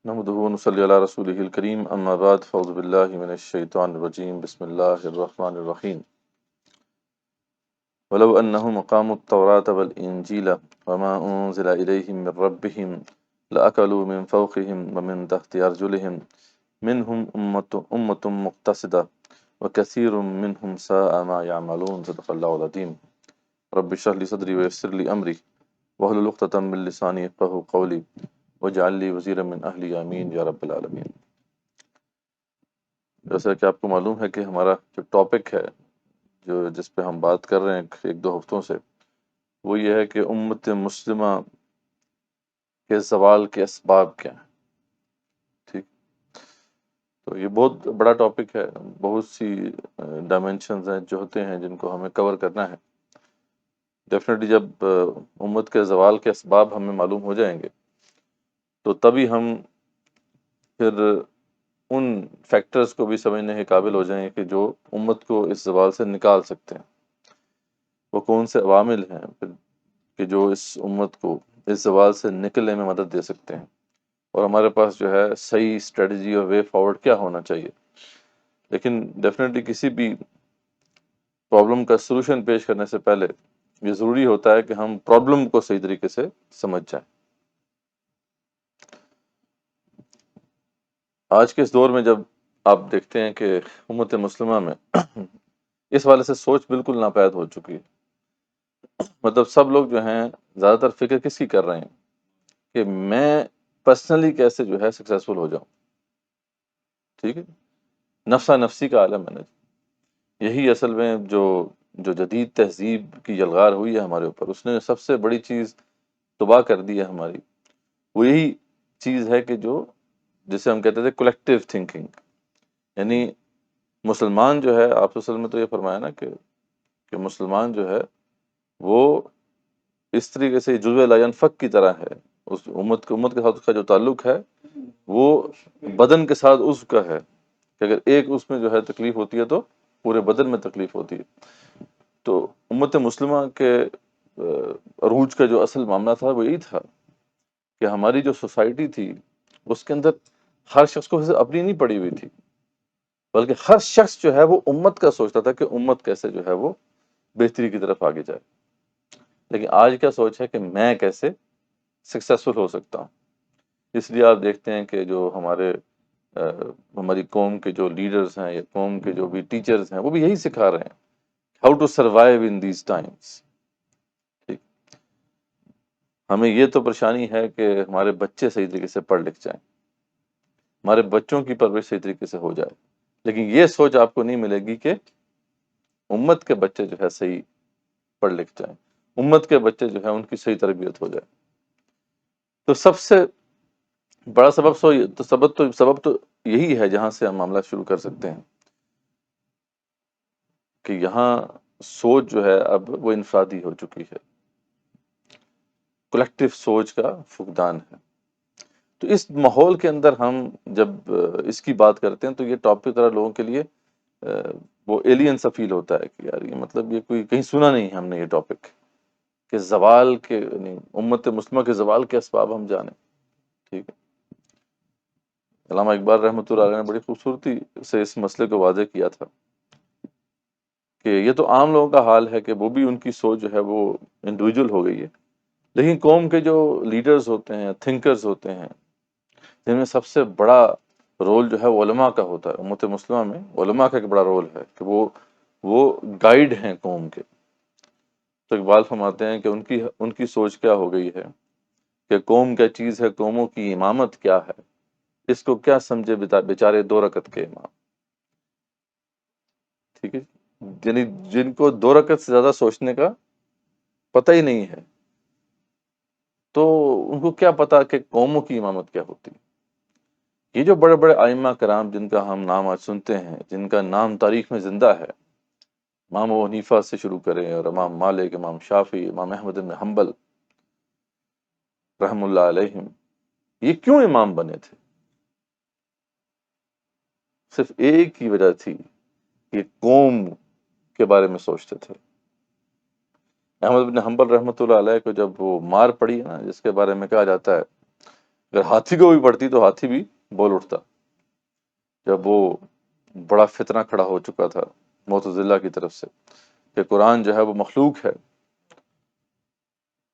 نحمدہ ونصلی علی رسولہ الکریم اما بعد فاعوذ باللہ من الشیطان الرجیم بسم اللہ الرحمن الرحیم ولو انہم اقاموا التوراۃ والانجیل وما انزل الیہم من ربہم لأکلوا من فوقہم ومن تحت ارجلہم منہم امۃ مقتصدہ وکثیر منہم ساء ما یعملون صدق اللہ العظیم رب اشرح لی صدری ویسر لی امری واحلل عقدۃ من لسانی یفقہوا قولی وجعل لی وزیرا من اہلی آمین یا رب العالمین۔ جیسا کہ آپ کو معلوم ہے کہ ہمارا جو ٹاپک ہے جس پہ ہم بات کر رہے ہیں ایک دو ہفتوں سے، وہ یہ ہے کہ امت مسلمہ کے زوال کے اسباب کیا ہیں۔ ٹھیک، تو یہ بہت بڑا ٹاپک ہے، بہت سی ڈائمینشنز ہیں جو ہوتے ہیں جن کو ہمیں کور کرنا ہے۔ ڈیفینیٹلی جب امت کے زوال کے اسباب ہمیں معلوم ہو جائیں گے تو تبھی ہم پھر ان فیکٹرز کو بھی سمجھنے کے قابل ہو جائیں کہ جو امت کو اس زوال سے نکال سکتے ہیں۔ وہ کون سے عوامل ہیں پھر کہ جو اس امت کو اس زوال سے نکلنے میں مدد دے سکتے ہیں، اور ہمارے پاس جو ہے صحیح اسٹریٹجی اور وے فارورڈ کیا ہونا چاہیے۔ لیکن ڈیفینیٹلی کسی بھی پرابلم کا سلوشن پیش کرنے سے پہلے یہ ضروری ہوتا ہے کہ ہم پرابلم کو صحیح طریقے سے سمجھ جائیں۔ آج کے اس دور میں جب آپ دیکھتے ہیں کہ امت مسلمہ میں اس والے سے سوچ بالکل ناپید ہو چکی ہے، مطلب سب لوگ جو ہیں زیادہ تر فکر کس کی کر رہے ہیں کہ میں پرسنلی کیسے جو ہے سکسیسفل ہو جاؤں۔ ٹھیک ہے، نفسا نفسی کا عالم ہے نا، یہی اصل میں جو جدید تہذیب کی یلغار ہوئی ہے ہمارے اوپر، اس نے سب سے بڑی چیز تباہ کر دی ہے ہماری، وہ یہی چیز ہے کہ جسے ہم کہتے تھے کولیکٹیو تھنکنگ، یعنی مسلمان جو ہے، آپ اصل میں تو یہ فرمایا نا کہ مسلمان جو ہے وہ اس طریقے سے جزو لا ینفک کی طرح ہے، اس امت کے ساتھ اس کا جو تعلق ہے وہ بدن کے ساتھ اس کا ہے کہ اگر ایک اس میں جو ہے تکلیف ہوتی ہے تو پورے بدن میں تکلیف ہوتی ہے۔ تو امت مسلمہ کے عروج کا جو اصل معاملہ تھا وہ یہی تھا کہ ہماری جو سوسائٹی تھی اس کے اندر ہر شخص کو اپنی نہیں پڑی ہوئی تھی، بلکہ ہر شخص جو ہے وہ امت کا سوچتا تھا کہ امت کیسے جو ہے وہ بہتری کی طرف آگے جائے۔ لیکن آج کیا سوچ ہے کہ میں کیسے سکسیسفل ہو سکتا ہوں۔ اس لیے آپ دیکھتے ہیں کہ جو ہماری قوم کے جو لیڈرز ہیں یا قوم کے جو بھی ٹیچرز ہیں وہ بھی یہی سکھا رہے ہیں، how to survive in these times. ٹھیک، ہمیں یہ تو پریشانی ہے کہ ہمارے بچے صحیح طریقے سے پڑھ لکھ جائیں، ہمارے بچوں کی پرورش صحیح طریقے سے ہو جائے، لیکن یہ سوچ آپ کو نہیں ملے گی کہ امت کے بچے جو ہے صحیح پڑھ لکھ جائیں، امت کے بچے جو ہے ان کی صحیح تربیت ہو جائے۔ تو سب سے بڑا سبب تو یہی ہے جہاں سے ہم معاملہ شروع کر سکتے ہیں کہ یہاں سوچ جو ہے اب وہ انفرادی ہو چکی ہے، کلیکٹیو سوچ کا فقدان ہے۔ تو اس ماحول کے اندر ہم جب اس کی بات کرتے ہیں تو یہ ٹاپک ذرا لوگوں کے لیے وہ ایلین سا فیل ہوتا ہے کہ یار یہ مطلب یہ کوئی کہیں سنا نہیں ہم نے یہ ٹاپک کہ زوال کے یعنی امت مسلمہ کے زوال کے اسباب ہم جانیں۔ ٹھیک ہے، علامہ اقبال رحمۃ اللہ علیہ نے بڑی خوبصورتی سے اس مسئلے کو واضح کیا تھا کہ یہ تو عام لوگوں کا حال ہے کہ وہ بھی ان کی سوچ جو ہے وہ انڈیویجول ہو گئی ہے، لیکن قوم کے جو لیڈرز ہوتے ہیں، تھنکرز ہوتے ہیں، جن میں سب سے بڑا رول جو ہے وہ علماء کا ہوتا ہے۔ امت مسلمہ میں علماء کا ایک بڑا رول ہے کہ وہ گائیڈ ہیں قوم کے۔ تو اقبال فرماتے ہیں کہ ان کی سوچ کیا ہو گئی ہے کہ قوم کیا چیز ہے، قوموں کی امامت کیا ہے، اس کو کیا سمجھے بیچارے دو رکعت کے امام۔ ٹھیک ہے، یعنی جن کو دو رکعت سے زیادہ سوچنے کا پتہ ہی نہیں ہے، تو ان کو کیا پتا کہ قوموں کی امامت کیا ہوتی ہے۔ یہ جو بڑے بڑے ائمہ کرام جن کا ہم نام آج سنتے ہیں، جن کا نام تاریخ میں زندہ ہے، امام ابو حنیفہ سے شروع کریں اور امام مالک، امام شافعی، امام احمد بن حنبل رحم اللہ علیہم، یہ کیوں امام بنے تھے؟ صرف ایک ہی وجہ تھی کہ قوم کے بارے میں سوچتے تھے۔ احمد بن حنبل رحمۃ اللہ علیہ کو جب وہ مار پڑی نا، جس کے بارے میں کہا جاتا ہے اگر ہاتھی کو بھی پڑھتی تو ہاتھی بھی بول اٹھتا. جب وہ بڑا فتنہ کھڑا ہو چکا تھا معتزلہ کی طرف سے کہ قرآن جو ہے وہ مخلوق ہے،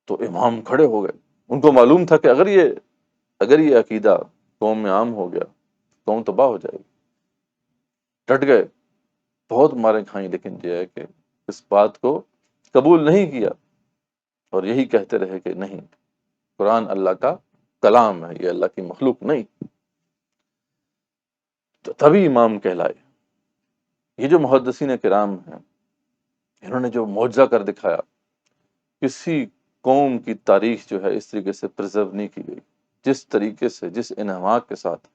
تو امام کھڑے ہو گئے. ان کو معلوم تھا کہ اگر یہ عقیدہ قوم میں عام ہو گیا، قوم تباہ ہو جائے گی. ڈٹ گئے، بہت ماریں کھائیں، لیکن یہ ہے کہ اس بات کو قبول نہیں کیا اور یہی کہتے رہے کہ نہیں، قرآن اللہ کا کلام ہے، یہ اللہ کی مخلوق نہیں. تو تبھی امام کہلائے. یہ جو محدثین کرام ہیں، انہوں نے جو معجزہ کر دکھایا، کسی قوم کی تاریخ جو ہے اس طریقے سے پرزرو نہیں کی گئی جس طریقے سے، جس انہماک کے ساتھ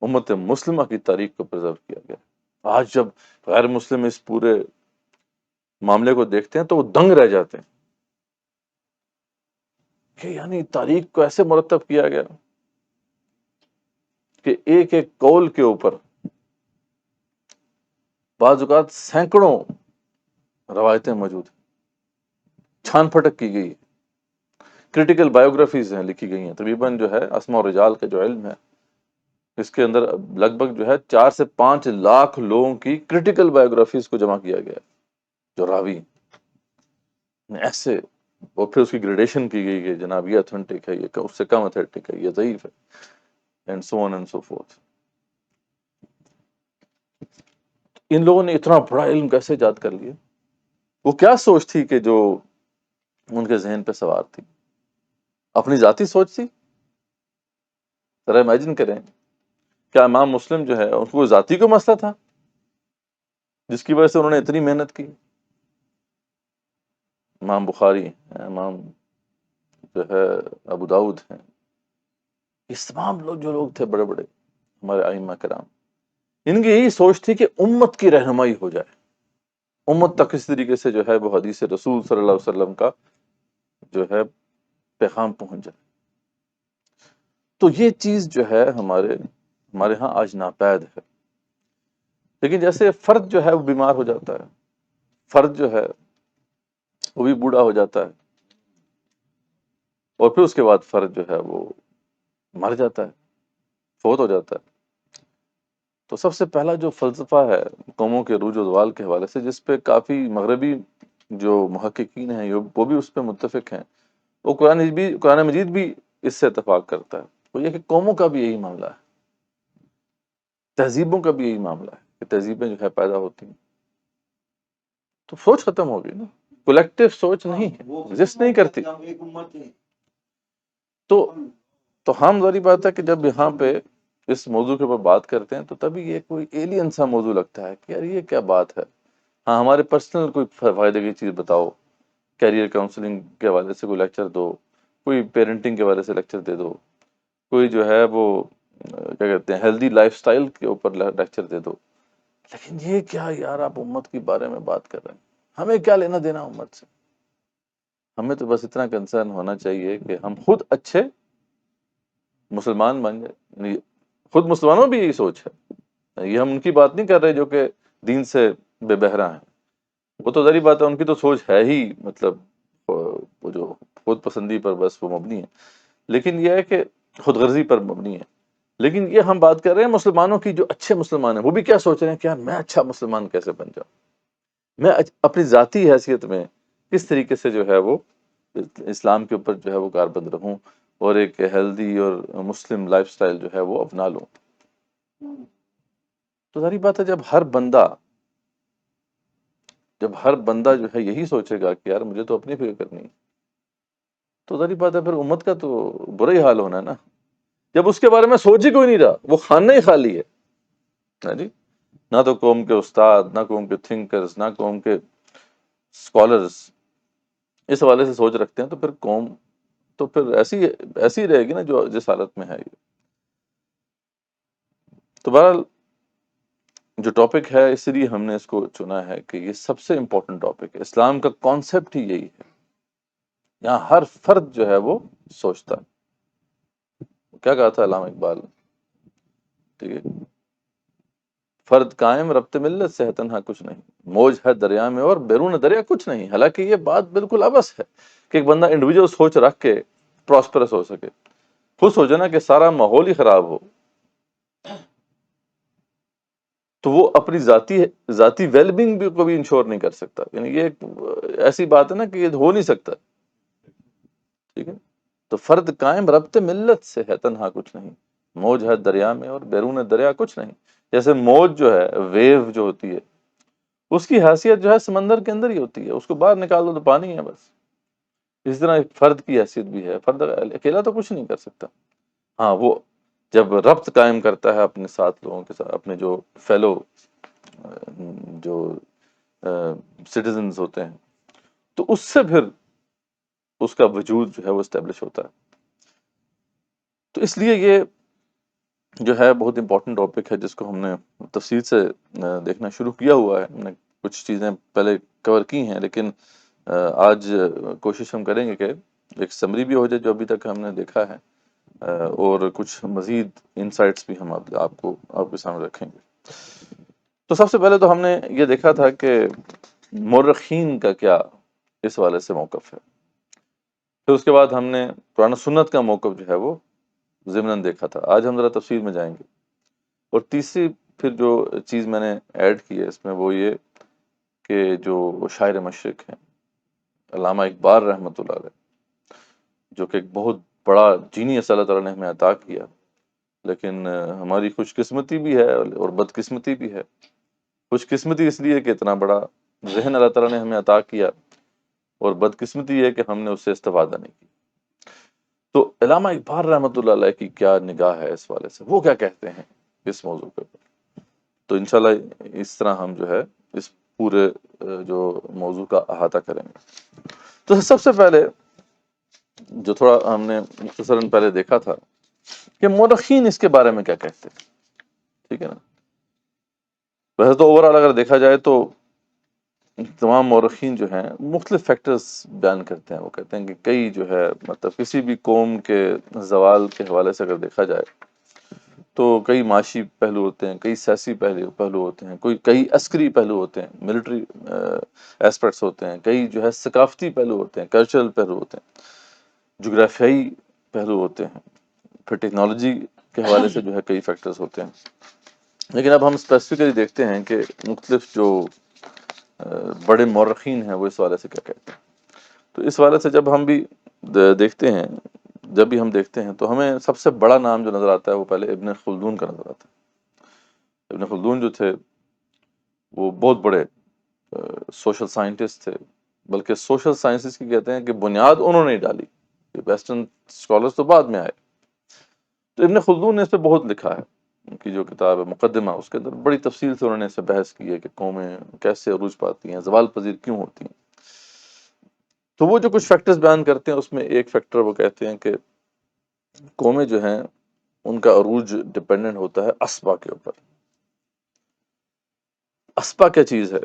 امت مسلمہ کی تاریخ کو پرزرو کیا گیا. آج جب غیر مسلم اس پورے معاملے کو دیکھتے ہیں تو وہ دنگ رہ جاتے ہیں کہ یعنی تاریخ کو ایسے مرتب کیا گیا کہ ایک ایک قول کے اوپر بعض اوقات سینکڑوں روایتیں موجود ہیں، چھان پھٹک کی گئی. کریٹیکل بایوگرافیز ہیں، لکھی گئی ہیں. تقریباً جو ہے اسماء و رجال کا جو علم ہے، اس کے اندر لگ بھگ جو ہے 4 سے 5 لاکھ لوگوں کی کریٹیکل بایوگرافیز کو جمع کیا گیا ہے، جو راوی ایسے. اور پھر اس کی گریڈیشن کی گئی کہ جناب یہ اتھینٹک ہے، یہ اس سے کم اتھینٹک ہے، یہ ضعیف ہے، and so on and so forth. ان لوگوں نے اتنا بڑا علم کیسے ایجاد کر لیا؟ وہ کیا سوچ تھی کہ جو ان کے ذہن پہ سوار تھی؟ اپنی ذاتی سوچ تھی؟ ذرا امیجن کریں، کیا امام مسلم جو ہے ان کو ذاتی کو مسئلہ تھا جس کی وجہ سے انہوں نے اتنی محنت کی؟ امام بخاری ہیں، امام جو ہے ابو داؤد ہیں، اس تمام لوگ جو لوگ تھے بڑے بڑے ہمارے ائمہ کرام، ان کی یہی سوچ تھی کہ امت کی رہنمائی ہو جائے، امت تک اس طریقے سے جو ہے وہ حدیث رسول صلی اللہ علیہ وسلم کا جو ہے پیغام پہنچ جائے. تو یہ چیز جو ہے ہمارے ہاں آج ناپید ہے. لیکن جیسے فرد جو ہے وہ بیمار ہو جاتا ہے، فرد جو ہے وہ بھی بوڑھا ہو جاتا ہے، اور پھر اس کے بعد فرد جو ہے وہ مر جاتا ہے، فوت ہو جاتا ہے. تو سب سے پہلا جو فلسفہ ہے قوموں کے عروج و زوال کے حوالے سے، جس پہ کافی مغربی جو محققین ہیں وہ بھی اس پہ متفق ہیں، وہ قرآن مجید بھی اس سے اتفاق کرتا ہے. وہ یہ کہ قوموں کا بھی یہی معاملہ ہے، تہذیبوں کا بھی یہی معاملہ ہے کہ تہذیبیں جو ہے پیدا ہوتی ہیں تو سوچ ختم ہو گئی نا، کولیکٹیو سوچ نہیں ہے، ایگزسٹ نہیں کرتی. تو ہم ظاہری بات ہے کہ جب یہاں پہ اس موضوع کے اوپر بات کرتے ہیں تو تبھی یہ کوئی ایلین سا موضوع لگتا ہے کہ یار یہ کیا بات ہے. ہاں، ہمارے پرسنل کوئی فائدے کی چیز بتاؤ، کیریئر کاؤنسلنگ کے حوالے سے کوئی لیکچر دو، کوئی پیرنٹنگ کے حوالے سے لیکچر دے دو، کوئی جو ہے وہ کیا کہتے ہیں ہیلدی لائف سٹائل کے اوپر لیکچر دے دو. لیکن یہ کیا یار، آپ امت کے بارے میں بات کر رہے ہیں، ہمیں کیا لینا دینا امت سے؟ ہمیں تو بس اتنا کنسرن ہونا چاہیے کہ ہم خود اچھے مسلمان بن جائے. یعنی خود مسلمانوں بھی یہی سوچ ہے، یہ ہم ان کی بات نہیں کر رہے جو کہ دین سے بے بہرا ہیں. وہ تو ظاہری بات ہے، ان کی تو سوچ ہے ہی مطلب وہ جو خود پسندی پر بس وہ مبنی ہے، لیکن یہ ہے کہ خود غرضی پر مبنی ہے. لیکن یہ ہم بات کر رہے ہیں مسلمانوں کی، جو اچھے مسلمان ہیں وہ بھی کیا سوچ رہے ہیں کہ یار میں اچھا مسلمان کیسے بن جاؤں، میں اپنی ذاتی حیثیت میں کس طریقے سے جو ہے وہ اسلام کے اوپر جو ہے وہ کاربند رہوں اور ایک ہیلدی اور مسلم لائف سٹائل جو ہے وہ اپنا لوں. تو ظاہری بات ہے جب ہر بندہ جو ہے یہی سوچے گا کہ یار مجھے تو اپنی فکر کرنی ہے، تو ظاہری بات ہے پھر امت کا تو برا ہی حال ہونا ہے نا. جب اس کے بارے میں سوچ ہی کوئی نہیں رہا، وہ خانہ ہی خالی ہے. ہاں جی، نہ تو قوم کے استاد، نہ قوم کے تھنکرز، نہ قوم کے اسکالرز اس حوالے سے سوچ رکھتے ہیں، تو پھر قوم تو پھر ایسی رہے گی نا جو جس حالت میں ہے. یہ تو بہرحال جو ٹاپک ہے اس لیے ہم نے اس کو چنا ہے کہ یہ سب سے امپورٹنٹ ٹاپک ہے. اسلام کا کانسیپٹ ہی یہی ہے، یہاں ہر فرد جو ہے وہ سوچتا ہے. کیا کہا تھا علامہ اقبال؟ ٹھیک ہے، فرد قائم ربط ملت سے ہے تنہا کچھ نہیں، موج ہے دریا میں اور بیرون دریا کچھ نہیں. حالانکہ یہ بات بالکل ابس ہے کہ ایک بندہ انڈیویجول سوچ رکھ کے پراسپرس ہو سکے. خود سوچے نا کہ سارا ماحول ہی خراب ہو تو وہ اپنی ذاتی ویل بینگ بھی کو بھی انشور نہیں کر سکتا. یعنی یہ ایک ایسی بات ہے نا کہ یہ ہو نہیں سکتا. ٹھیک ہے. تو فرد قائم ربط ملت سے ہے تنہا کچھ نہیں، موج ہے دریا میں اور بیرون دریا کچھ نہیں. جیسے موج جو ہے، ویو جو ہوتی ہے، اس کی حیثیت جو ہے سمندر کے اندر ہی ہوتی ہے، اس کو باہر نکال دو تو پانی ہے بس. اس طرح ایک فرد کی حیثیت بھی ہے، فرد اکیلا تو کچھ نہیں کر سکتا. ہاں، وہ جب ربط قائم کرتا ہے اپنے ساتھ لوگوں کے ساتھ، اپنے جو فیلو جو سٹیزنز ہوتے ہیں، تو اس سے پھر اس کا وجود جو ہے وہ اسٹیبلش ہوتا ہے. تو اس لیے یہ جو ہے بہت امپورٹنٹ ٹاپک ہے جس کو ہم نے تفصیل سے دیکھنا شروع کیا ہوا ہے. ہم نے کچھ چیزیں پہلے کور کی ہیں، لیکن آج کوشش ہم کریں گے کہ ایک سمری بھی ہو جائے جو ابھی تک ہم نے دیکھا ہے، اور کچھ مزید انسائٹس بھی ہم آپ کے سامنے رکھیں گے. تو سب سے پہلے تو ہم نے یہ دیکھا تھا کہ مورخین کا کیا اس والے سے موقف ہے. پھر اس کے بعد ہم نے قرآن و سنت کا موقف جو ہے وہ ضمناً دیکھا تھا. آج ہم ذرا تفصیل میں جائیں گے. اور تیسری پھر جو چیز میں نے ایڈ کی ہے اس میں وہ یہ کہ جو شاعر مشرق ہیں علامہ اقبال رحمۃ اللہ علیہ، جو کہ ایک بہت بڑا جینیس اللہ تعالیٰ نے ہمیں عطا کیا، لیکن ہماری خوش قسمتی بھی ہے اور بد قسمتی بھی ہے. خوش قسمتی اس لیے کہ اتنا بڑا ذہن اللہ تعالیٰ نے ہمیں عطا کیا، اور بد قسمتی یہ کہ ہم نے اس سے استفادہ نہیں کی. تو علامہ اقبال رحمۃ اللہ علیہ کی کیا نگاہ ہے اس والے سے، وہ کیا کہتے ہیں اس موضوع پہ. تو انشاءاللہ اس طرح ہم جو ہے اس پورے جو موضوع کا احاطہ کریں گے. تو سب سے پہلے جو تھوڑا ہم نے مختصراً پہلے دیکھا تھا کہ مورخین اس کے بارے میں کیا کہتے ہیں. ٹھیک ہے نا. ویسے تو اوورآل اگر دیکھا جائے تو تمام مورخین جو ہیں مختلف فیکٹرز بیان کرتے ہیں. وہ کہتے ہیں کہ کئی جو ہے مطلب کسی بھی قوم کے زوال کے حوالے سے اگر دیکھا جائے تو کئی معاشی پہلو ہوتے ہیں، کئی سیاسی پہلو ہوتے ہیں، کئی عسکری پہلو ہوتے ہیں، ملٹری ایسپیکٹس ہوتے ہیں، کئی جو ہے ثقافتی پہلو ہوتے ہیں، کلچرل پہلو ہوتے ہیں، جغرافیائی پہلو ہوتے ہیں، پھر ٹیکنالوجی کے حوالے سے جو ہے کئی فیکٹرز ہوتے ہیں. لیکن اب ہم اسپیسیفکلی دیکھتے ہیں کہ مختلف جو بڑے مورخین ہیں وہ اس حوالے سے کیا کہتے ہیں. تو اس حوالے سے جب ہم بھی دیکھتے ہیں، جب بھی ہم دیکھتے ہیں تو ہمیں سب سے بڑا نام جو نظر آتا ہے وہ پہلے ابن خلدون کا نظر آتا ہے. ابن خلدون جو تھے وہ بہت بڑے سوشل سائنٹسٹ تھے، بلکہ سوشل سائنسز کی کہتے ہیں کہ بنیاد انہوں نے ڈالی، ویسٹرن اسکالرز تو بعد میں آئے. تو ابن خلدون نے اس پہ بہت لکھا ہے. ان کی جو کتاب ہے مقدمہ، اس کے اندر بڑی تفصیل سے انہوں نے اس پہ بحث کی ہے کہ قومیں کیسے عروج پاتی ہیں، زوال پذیر کیوں ہوتی ہیں. تو وہ جو کچھ فیکٹرز بیان کرتے ہیں اس میں ایک فیکٹر وہ کہتے ہیں کہ قومیں جو ہیں ان کا عروج ڈپینڈنٹ ہوتا ہے اسبا کے اوپر. اسبا کیا چیز ہے؟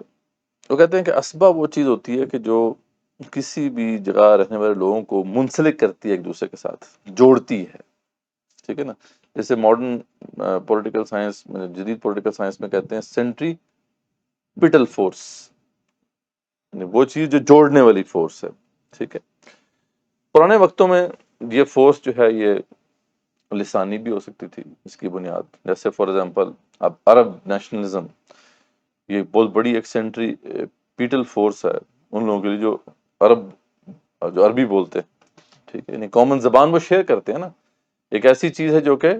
وہ کہتے ہیں کہ اسبا وہ چیز ہوتی ہے کہ جو کسی بھی جگہ رہنے والے لوگوں کو منسلک کرتی ہے ایک دوسرے کے ساتھ، جوڑتی ہے. ٹھیک ہے نا. جیسے ماڈرن پولیٹیکل سائنس، جدید پولیٹیکل سائنس میں کہتے ہیں سینٹری پیٹل فورس، یعنی وہ چیز جو جوڑنے والی فورس ہے. ٹھیک ہے. پرانے وقتوں میں یہ فورس جو ہے یہ لسانی بھی ہو سکتی تھی. اس کی بنیاد جیسے فار ایگزامپل اب عرب نیشنلزم، یہ بہت بڑی ایک سینٹری پیٹل فورس ہے ان لوگوں کے لیے جو عربی بولتے ہیں. ٹھیک ہے. یعنی کامن زبان وہ شیئر کرتے ہیں نا. ایک ایسی چیز ہے جو کہ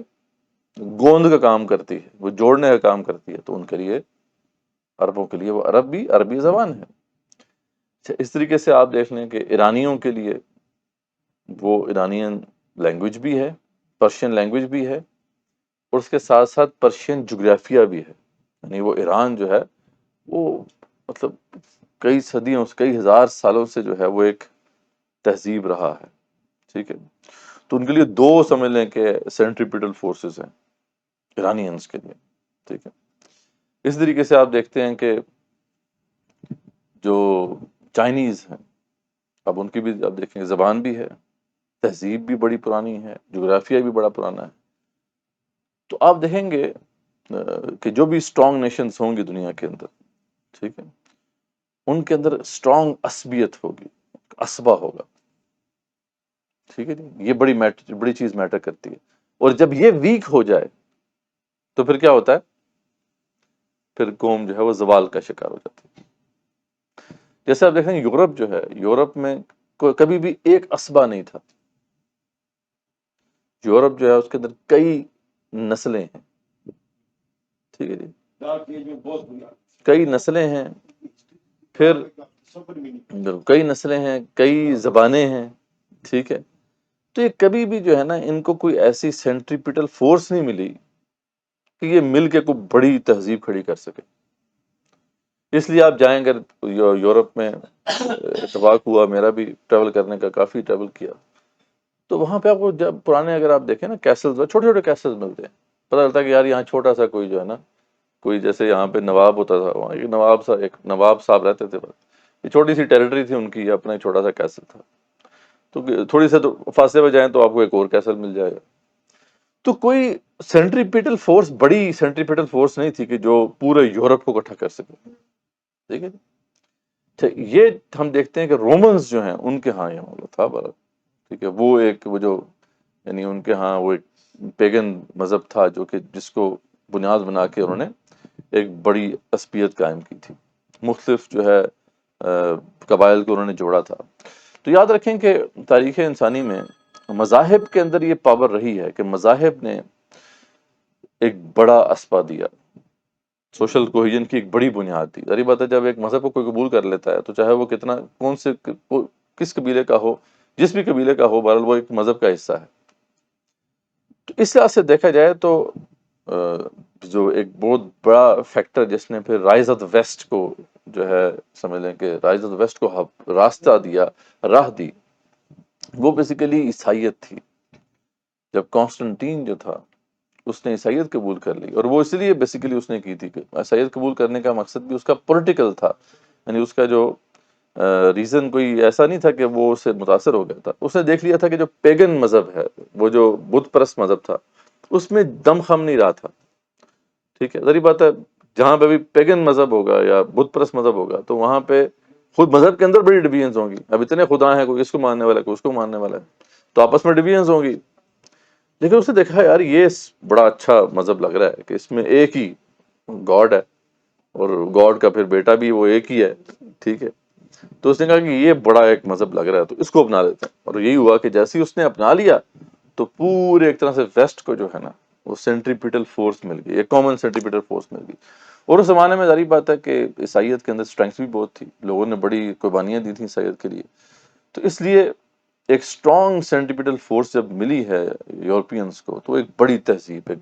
گوند کا کام کرتی ہے، وہ جوڑنے کا کام کرتی ہے. تو ان کے لیے، عربوں کے لیے، وہ عربی زبان ہے. اس طریقے سے آپ دیکھ لیں کہ ایرانیوں کے لیے وہ ایرانین لینگویج بھی ہے، پرشین لینگویج بھی ہے، اور اس کے ساتھ ساتھ پرشین جغرافیہ بھی ہے. یعنی وہ ایران جو ہے وہ مطلب کئی صدیوں سے، کئی ہزار سالوں سے جو ہے وہ ایک تہذیب رہا ہے. ٹھیک ہے. تو ان کے لیے دو سمجھ لیں کہ سینٹریپیٹل فورسز ہیں ایرانینس کے لیے. ٹھیک ہے. اس طریقے سے آپ دیکھتے ہیں کہ جو چائنیز ہیں، اب ان کی بھی آپ دیکھیں گے زبان بھی ہے، تہذیب بھی بڑی پرانی ہے، جغرافیہ بھی بڑا پرانا ہے. تو آپ دیکھیں گے کہ جو بھی اسٹرانگ نیشنز ہوں گی دنیا کے اندر، ٹھیک ہے، ان کے اندر اسٹرانگ عصبیت ہوگی، اسبا ہوگا. ٹھیک ہے جی، یہ بڑی چیز میٹر کرتی ہے. اور جب یہ ویک ہو جائے تو پھر کیا ہوتا ہے؟ پھر قوم جو ہے وہ زوال کا شکار ہو جاتی ہے. جیسے آپ دیکھیں یورپ جو ہے، یورپ میں کبھی بھی ایک اسبا نہیں تھا. یورپ جو ہے اس کے اندر کئی نسلیں ہیں. ٹھیک ہے جی، کئی نسلیں ہیں، پھر کئی نسلیں ہیں، کئی زبانیں ہیں. ٹھیک ہے، تو یہ کبھی بھی جو ہے نا، ان کو کوئی ایسی سینٹریپیٹل فورس نہیں ملی کہ یہ مل کے کوئی بڑی تہذیب کھڑی کر سکے. اس لیے آپ جائیں اگر یورپ میں، اتفاق ہوا میرا بھی ٹریول کرنے کا، کافی ٹریول کیا، تو وہاں پہ آپ کو جب پرانے اگر آپ دیکھیں نا کیسلز، چھوٹے چھوٹے کیسلز ملتے ہیں. پتہ چلتا ہے کہ یار یہاں چھوٹا سا کوئی جو ہے نا، کوئی جیسے یہاں پہ نواب ہوتا تھا، وہاں ایک نواب صاحب رہتے تھے. یہ چھوٹی سی ٹیریٹری تھی ان کی، اپنا ایک چھوٹا سا کیسل تھا. تو تھوڑی سے تو فاصلے پہ جائیں تو آپ کو ایک اور کیسل مل جائے گا. تو کوئی سینٹریپیٹل فورس، بڑی سینٹریپیٹل فورس نہیں تھی کہ جو پورے یورپ کو اکٹھا کر سکے. ٹھیک ہے جی، یہ ہم دیکھتے ہیں کہ رومنز جو ہیں ان کے ہاں یہ معاملہ تھا بڑا. ٹھیک ہے، وہ جو یعنی ان کے ہاں وہ ایک پیگن مذہب تھا جو کہ جس کو بنیاد بنا کے انہوں نے ایک بڑی عصبیت قائم کی تھی. مختلف جو ہے قبائل کو انہوں نے جوڑا تھا. تو یاد رکھیں کہ تاریخ انسانی میں مذاہب کے اندر یہ پاور رہی ہے کہ مذاہب نے ایک بڑا اسبہ دیا، سوشل کوہیجن کی ایک بڑی بنیاد تھی. ظاہر بات ہے جب ایک مذہب کو کوئی قبول کر لیتا ہے تو چاہے وہ کتنا کس قبیلے کا ہو، جس بھی قبیلے کا ہو، بہرحال وہ ایک مذہب کا حصہ ہے. تو اس لحاظ سے دیکھا جائے تو جو ایک بہت بڑا فیکٹر جس نے پھر رائز آف دا ویسٹ کو جو ہے سمجھ لیں کہ رائز آف دا ویسٹ کو راستہ دیا، راہ دی، وہ بیسیکلی عیسائیت تھی. جب کانسٹنٹین جو تھا اس نے عیسائیت قبول کر لی، اور وہ اس لیے بیسیکلی اس نے کی تھی کہ عیسائیت قبول کرنے کا مقصد بھی اس کا پولیٹیکل تھا. یعنی اس کا جو ریزن کوئی ایسا نہیں تھا کہ وہ اس سے متاثر ہو گیا تھا. اس نے دیکھ لیا تھا کہ جو پیگن مذہب ہے، وہ جو بت پرست مذہب تھا، اس میں دم خم نہیں رہا تھا. ٹھیک ہے، ظاہر بات ہے جہاں پہ بھی پیگن مذہب ہوگا یا بت پرست مذہب ہوگا تو وہاں پہ خود مذہب کے اندر بڑی ڈویژنز ہوں گی. اب اتنے خدا ہیں، کوئی اس کو ماننے والا ہے، کوئی اس کو ماننے والا ہے، تو آپس میں ڈویژنز ہوں گی. لیکن اس نے دیکھا یار یہ بڑا اچھا مذہب لگ رہا ہے کہ اس میں ایک ہی گاڈ ہے، اور گاڈ کا پھر بیٹا بھی وہ ایک ہی ہے. ٹھیک ہے، تو اس نے کہا کہ یہ بڑا ایک مذہب لگ رہا ہے تو اس کو اپنا لیتے ہیں. اور یہی ہوا کہ جیسے ہی اس نے اپنا لیا تو پورے ایک طرح سے ویسٹ کو جو ہے نا وہ سینٹریپیٹل فورس مل گئی، ایک کامن سینٹریپیٹل فورس مل گئی. اور اس زمانے میں ظاہر بات ہے کہ عیسائیت کے اندر اسٹرینگتھ بھی بہت تھی، لوگوں نے بڑی قربانیاں دی تھیں عیسائیت کے لیے. تو اس لیے ایک اسٹرانگ سینٹریپیٹل فورس جب ملی ہے یورپینز کو تو ایک بڑی تہذیب، ایک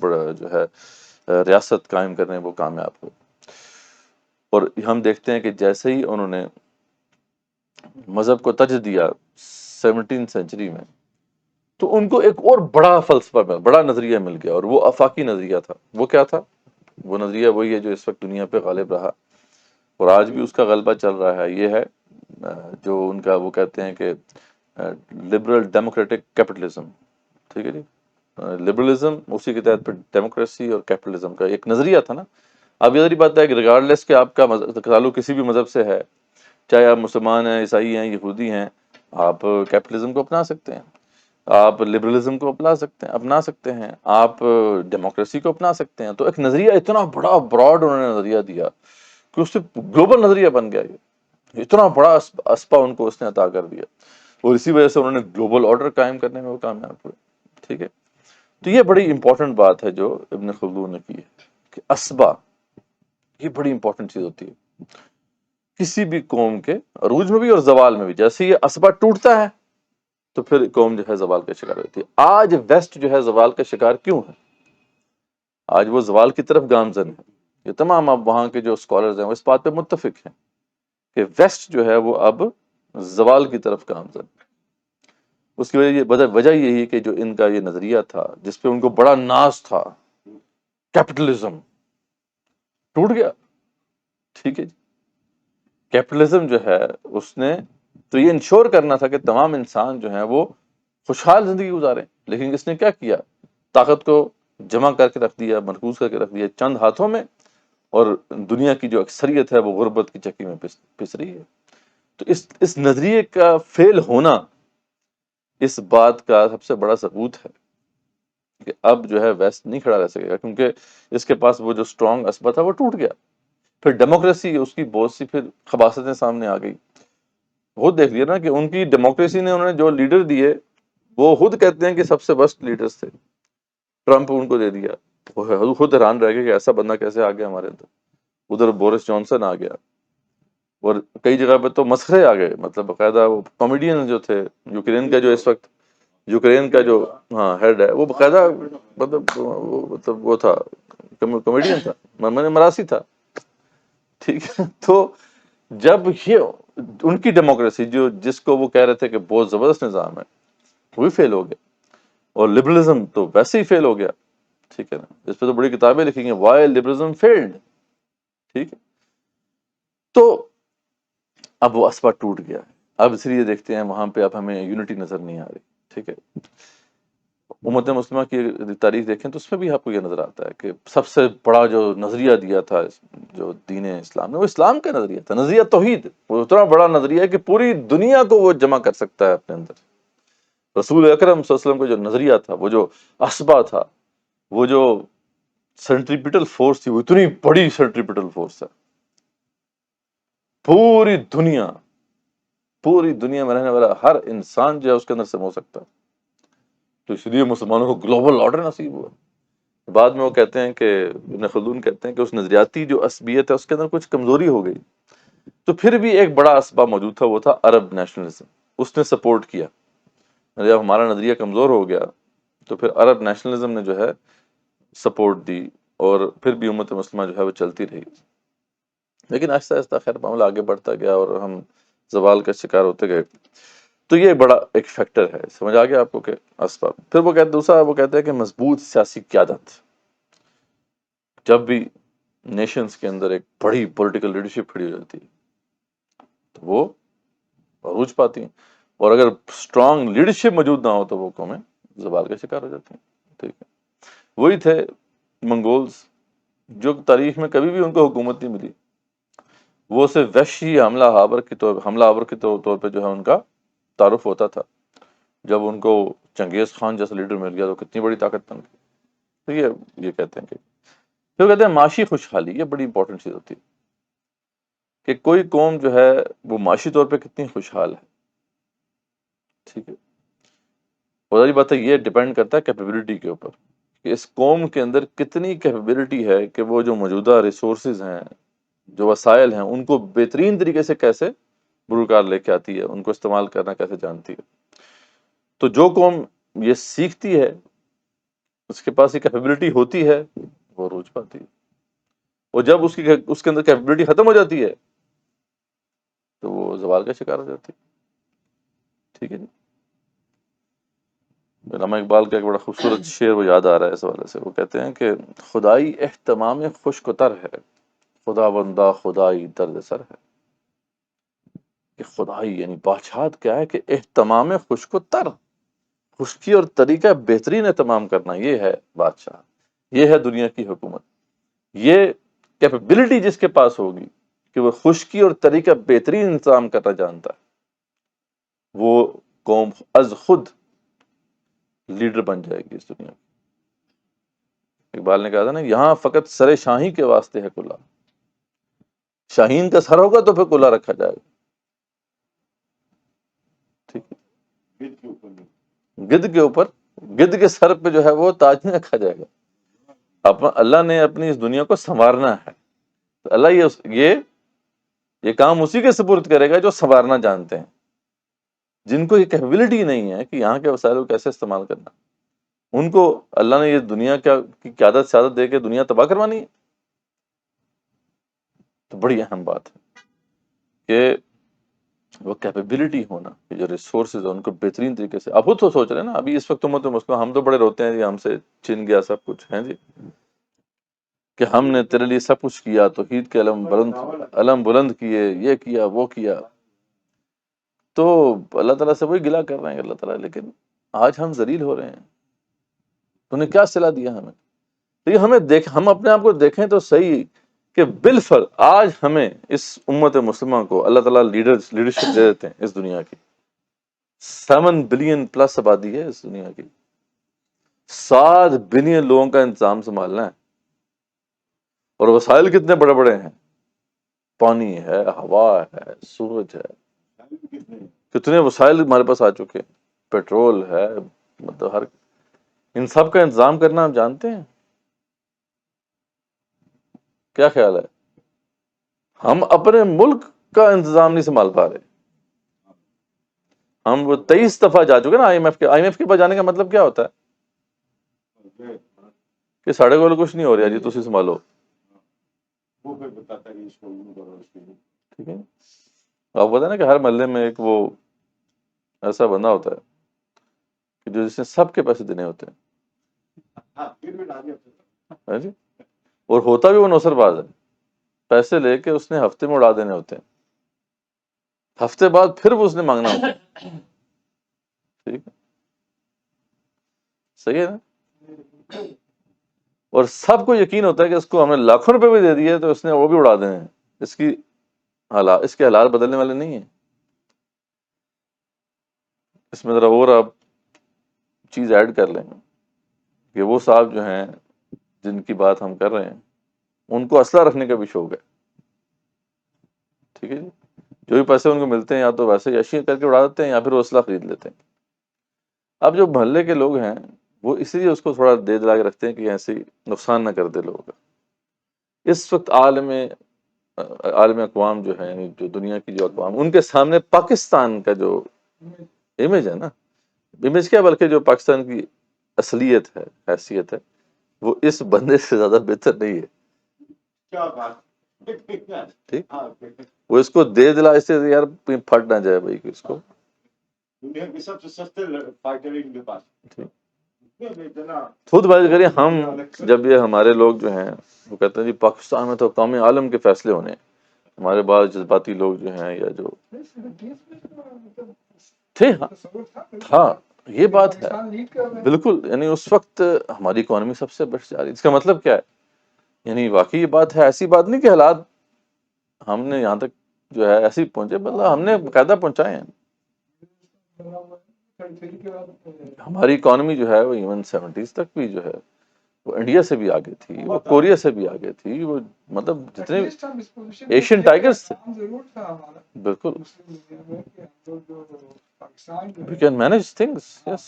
بڑا جو ہے ریاست قائم کرنے وہ کامیاب ہوئے. اور ہم دیکھتے ہیں کہ جیسے ہی انہوں نے مذہب کو تج دیا 17 سینچری میں، تو ان کو ایک اور بڑا فلسفہ بڑا نظریہ مل گیا، اور وہ آفاقی نظریہ تھا. وہ کیا تھا؟ وہ نظریہ وہی ہے جو اس وقت دنیا پہ غالب رہا اور آج بھی اس کا غلبہ چل رہا ہے. یہ ہے جو ان کا وہ کہتے ہیں کہ لبرل ڈیموکریٹک کیپٹلزم. ٹھیک ہے جی، لبرلزم اسی کے تحت پھر ڈیموکریسی اور کیپٹلزم کا ایک نظریہ تھا نا. اب یہ بات ہے کہ ریگارڈلیس کہ آپ کا تعلق کسی بھی مذہب سے ہے، چاہے آپ مسلمان ہیں، عیسائی ہیں، یہودی ہیں، آپ کیپٹلزم کو اپنا سکتے ہیں، آپ لبرلزم کو اپنا سکتے ہیں، آپ ڈیموکریسی کو اپنا سکتے ہیں. تو ایک نظریہ اتنا بڑا براڈ انہوں نے نظریہ دیا کہ اس سے گلوبل نظریہ بن گیا. یہ اتنا بڑا اسپا ان کو اس نے عطا کر دیا، اور اسی وجہ سے انہوں نے گلوبل آرڈر قائم کرنے میں وہ کامیاب ہوئے. ٹھیک ہے، تو یہ بڑی امپورٹنٹ بات ہے جو ابن خلدون نے کی ہے کہ اسبا یہ بڑی امپورٹنٹ چیز ہوتی ہے کسی بھی قوم کے عروج میں بھی اور زوال میں بھی. جیسے یہ اسبا ٹوٹتا ہے تو پھر قوم جو ہے زوال کا شکار ہوتی ہے. آج ویسٹ جو ہے زوال کا شکار کیوں ہے؟ آج وہ زوال کی طرف گامزن ہے. یہ تمام اب وہاں کے جو اسکالرز ہیں وہ اس بات پہ متفق ہیں کہ ویسٹ جو ہے وہ اب زوال کی طرف گامزن ہے. اس کی وجہ یہی کہ جو ان کا یہ نظریہ تھا جس پہ ان کو بڑا ناز تھا، کیپٹلزم، ٹوٹ گیا. ٹھیک ہے جی، کیپٹلزم جو ہے اس نے تو یہ انشور کرنا تھا کہ تمام انسان جو ہیں وہ خوشحال زندگی گزاریں، لیکن اس نے کیا کیا؟ طاقت کو جمع کر کے رکھ دیا، مرکوز کر کے رکھ دیا چند ہاتھوں میں، اور دنیا کی جو اکثریت ہے وہ غربت کی چکی میں پس رہی ہے. تو اس نظریے کا فیل ہونا اس بات کا سب سے بڑا ثبوت ہے کہ اب جو ہے ویسٹ نہیں کھڑا رہ سکے گا، کیونکہ اس کے پاس وہ جو اسٹرانگ اسبہ تھا وہ ٹوٹ گیا. پھر ڈیموکریسی اس کی بہت سی پھر خباثتیں سامنے آ گئی. خود دیکھ لیا نا کہ ان کی ڈیموکریسی نے انہوں نے جو لیڈر دیے وہ خود کہتے ہیں کہ سب سے ورسٹ لیڈرز تھے. ٹرمپ ان کو دے دیا، وہ خود حیران رہ گئے کہ ایسا بندہ کیسے آ گیا ہمارے اندر. ادھر بورس جانسن آ گیا، اور کئی جگہ پہ تو مسخرے آ گئے، مطلب باقاعدہ وہ کامیڈین جو تھے، یوکرین کا جو اس وقت یوکرین کا جو ہیڈ ہے وہ باقاعدہ مطلب وہ تھا، کامیڈین تھا، مراسی تھا. ٹھیک ہے، تو جب یہ ان کی ڈیموکریسی جس کو وہ کہہ رہے تھے کہ بہت زبردست نظام ہے، وہ بھی فیل ہو گیا، اور لبرلزم تو ویسے ہی فیل ہو گیا. ٹھیک ہے نا، اس پہ تو بڑی کتابیں لکھی ہیں، وائی لبرلزم فیلڈ. ٹھیک ہے، تو اب وہ اسبہ ٹوٹ گیا ہے. اب اس لیے دیکھتے ہیں وہاں پہ اب ہمیں یونٹی نظر نہیں آ رہی. ٹھیک ہے، امت مسلمہ کی تاریخ دیکھیں تو اس میں بھی آپ کو یہ نظر آتا ہے کہ سب سے بڑا جو نظریہ دیا تھا جو دین اسلام نے، وہ اسلام کا نظریہ تھا، نظریہ توحید. وہ اتنا بڑا نظریہ ہے کہ پوری دنیا کو وہ جمع کر سکتا ہے اپنے اندر. رسول اکرم صلی اللہ علیہ وسلم کا جو نظریہ تھا، وہ جو اسبہ تھا، وہ جو سینٹریپیٹل فورس تھی، وہ اتنی بڑی سینٹریپیٹل فورس ہے. پوری دنیا میں رہنے والا ہر انسان جو ہے اس کے اندر سمو سکتا ہے. تو اس لیے مسلمانوں کو گلوبل آرڈر نصیب ہوا. بعد میں وہ کہتے ہیں کہ ابن خلدون کہتے ہیں کہ اس نظریاتی جو عصبیت ہے اس کے اندر کچھ کمزوری ہو گئی. تو پھر بھی ایک بڑا اسبہ موجود تھا، وہ تھا عرب نیشنلزم. اس نے سپورٹ کیا. جب ہمارا نظریہ کمزور ہو گیا تو پھر عرب نیشنلزم نے جو ہے سپورٹ دی، اور پھر بھی امت مسلمہ جو ہے وہ چلتی رہی. لیکن آہستہ آہستہ خیر معاملہ آگے بڑھتا گیا اور ہم زوال کا شکار ہوتے گئے. تو یہ بڑا ایک فیکٹر ہے. سمجھ آ گیا آپ کو کہ اسباب. پھر وہ کہتے دوسرا وہ کہتے ہیں کہ مضبوط سیاسی قیادت. جب بھی نیشنز کے اندر ایک بڑی پولیٹیکل لیڈرشپ کھڑی ہو جاتی ہے تو وہ عروج پاتی ہیں، اور اگر اسٹرانگ لیڈرشپ موجود نہ ہو تو وہ قومیں زوال کا شکار ہو جاتی ہیں. ٹھیک ہے، وہی تھے منگولز جو تاریخ میں کبھی بھی ان کو حکومت نہیں ملی. وہ صرف وحشی حملہ آور کے طور پہ جو ہے ان کا تعارف ہوتا تھا. جب ان کو چنگیز خان جیسا لیڈر مل گیا تو کتنی بڑی طاقت بن گئی. تو یہ کہتے ہیں کہ پھر کہتے ہیں معاشی خوشحالی. یہ بڑی امپورٹنٹ چیز ہوتی ہے کہ کوئی قوم جو ہے وہ معاشی طور پہ کتنی خوشحال ہے. ٹھیک ہے، بہت بات ہے، یہ ڈیپینڈ کرتا ہے کیپیبلٹی کے اوپر کہ اس قوم کے اندر کتنی کیپیبلٹی ہے کہ وہ جو موجودہ ریسورسز ہیں، جو وسائل ہیں، ان کو بہترین طریقے سے کیسے بروکار لے کے آتی ہے، ان کو استعمال کرنا کیسے جانتی ہے. تو جو قوم یہ سیکھتی ہے، اس کے پاس یہ کیپیبلٹی ہوتی ہے، وہ عروج پاتی ہے. اور جب اس کے اندر کیپیبلٹی ختم ہو جاتی ہے تو وہ زوال کا شکار ہو جاتی ہے. ٹھیک ہے جی. علامہ اقبال کا ایک بڑا خوبصورت شعر وہ یاد آ رہا ہے اس حوالے سے. وہ کہتے ہیں کہ خدائی اہتمام خشک و تر ہے، خدا بندہ خدائی درد سر ہے. کہ خدائی یعنی بادشاہت کیا ہے کہ اہتمام خشک و تر، خشکی اور طریقہ بہترین اہتمام کرنا، یہ ہے بادشاہ، یہ ہے دنیا کی حکومت. یہ کیپیبلٹی جس کے پاس ہوگی کہ وہ خشکی اور طریقہ بہترین انتظام کرنا جانتا ہے، وہ قوم از خود لیڈر بن جائے گی اس دنیا میں. اقبال نے کہا تھا نا، یہاں فقط سر شاہی کے واسطے ہے کلا. شاہین کا سر ہوگا تو پھر کلا رکھا جائے گا. ٹھیک ہے، گدھ کے اوپر، گدھ کے سر پہ جو ہے وہ تاج نہیں رکھا جائے گا. اللہ نے اپنی اس دنیا کو سنوارنا ہے، تو اللہ یہ کام اسی کے سپرد کرے گا جو سنوارنا جانتے ہیں. جن کو یہ کیپیبلٹی نہیں ہے کہ یہاں کے وسائل کو کیسے استعمال کرنا، ان کو اللہ نے یہ دنیا کی قیادت سیادت دے کے دنیا تباہ کروانی ہے. تو بڑی اہم بات ہے کہ وہ کیپیبلٹی ہونا کہ جو ریسورسز ہیں ان کو بہترین طریقے سے. اب خود تو سوچ رہے ہیں نا، ابھی اس وقت امت مسلمہ ہم تو بڑے روتے ہیں جی، ہم سے چھن گیا سب کچھ ہے جی، کہ ہم نے تیرے لیے سب کچھ کیا، توحید کے علم بلند کیے، یہ کیا وہ کیا. تو اللہ تعالیٰ سے وہی گلہ کر رہے ہیں اللہ تعالیٰ، لیکن آج ہم ذلیل ہو رہے ہیں. تو نے کیا صلاح دیا ہمیں؟ تو یہ ہم اپنے آپ کو دیکھیں تو صحیح کہ بالفعل آج ہمیں اس امت مسلمہ کو اللہ تعالیٰ لیڈرشپ دے دیتے ہیں اس دنیا کی. 7 بلین پلس آبادی ہے اس دنیا کی، 7 بلین لوگوں کا انتظام سنبھالنا ہے، اور وسائل کتنے بڑے بڑے ہیں، پانی ہے، ہوا ہے، سورج ہے، کتنے وسائل ہمارے پاس آ چکے ہیں، پیٹرول ہے، مطلب ان سب کا انتظام کرنا ہم جانتے ہیں؟ کیا خیال ہے؟ ہم اپنے ملک کا انتظام نہیں سنبھال پا رہے، ہم وہ 23 دفعہ جا چکے نا آئی ایم ایف کے پاس جانے کا مطلب کیا ہوتا ہے کہ ساڑھے کو کچھ نہیں ہو رہا جی تسی سنبھالو، ٹھیک ہے؟ آپ پتا نا کہ ہر محلے میں ایک وہ ایسا بندہ ہوتا ہے کہ جو جس نے سب کے پیسے دینے ہوتے ہیں جی، اور ہوتا بھی وہ نوسر باز ہے، پیسے لے کے اس نے ہفتے میں اڑا دینے ہوتے ہیں، ہفتے بعد پھر وہ اس نے مانگنا ہوتا ہے، ٹھیک ہے، صحیح ہے نا؟ اور سب کو یقین ہوتا ہے کہ اس کو ہم نے لاکھوں روپے بھی دے دیے تو اس نے وہ بھی اڑا دینے ہیں، اس کے حالات بدلنے والے نہیں ہیں۔ اس میں ذرا اور آپ چیز ایڈ کر لیں کہ وہ صاحب جو ہیں جن کی بات ہم کر رہے ہیں ان کو اسلحہ رکھنے کا بھی شوق ہے، ٹھیک ہے جی، جو بھی پیسے ان کو ملتے ہیں یا تو ویسے اشیاء کر کے اڑا دیتے ہیں یا پھر وہ اسلحہ خرید لیتے ہیں۔ اب جو محلے کے لوگ ہیں وہ اسی لیے اس کو تھوڑا دے دلا کے رکھتے ہیں کہ ایسے نقصان نہ کر دے لوگوں کا۔ اس وقت عالم اقوام جو ہیں، جو دنیا کی جو اقوام، ان کے سامنے پاکستان کا جو امیج ہے نا، امیج کیا بلکہ جو پاکستان کی اصلیت ہے، حیثیت ہے، وہ اس بندے سے زیادہ بہتر نہیں ہے، ٹھیک، وہ اس کو دے دلا اس سے یار پھٹ نہ جائے بھائی کہ اس کو، خود بات کریں ہم، جب یہ ہمارے لوگ جو ہیں وہ کہتے ہیں جی پاکستان میں تو قوم عالم کے فیصلے ہونے ہیں، ہمارے بعض جذباتی لوگ جو ہیں یا جو تھے، ہاں یہ بات ہے بالکل، یعنی اس وقت ہماری اکانومی سب سے بڑھ جا رہی، اس کا مطلب کیا ہے؟ یعنی واقعی یہ بات ہے، ایسی بات نہیں کہ حالات ہم نے یہاں تک جو ہے ایسی پہنچے، مطلب ہم نے باقاعدہ پہنچائے ہیں۔ ہماری اکانومی جو ہے وہ ایون 70s تک بھی جو ہے وہ انڈیا سے بھی آگے تھی، وہ کوریا سے بھی آگے تھی، وہ مطلب جتنے ایشین ٹائگرز تھے، بالکل، we can manage things, yes،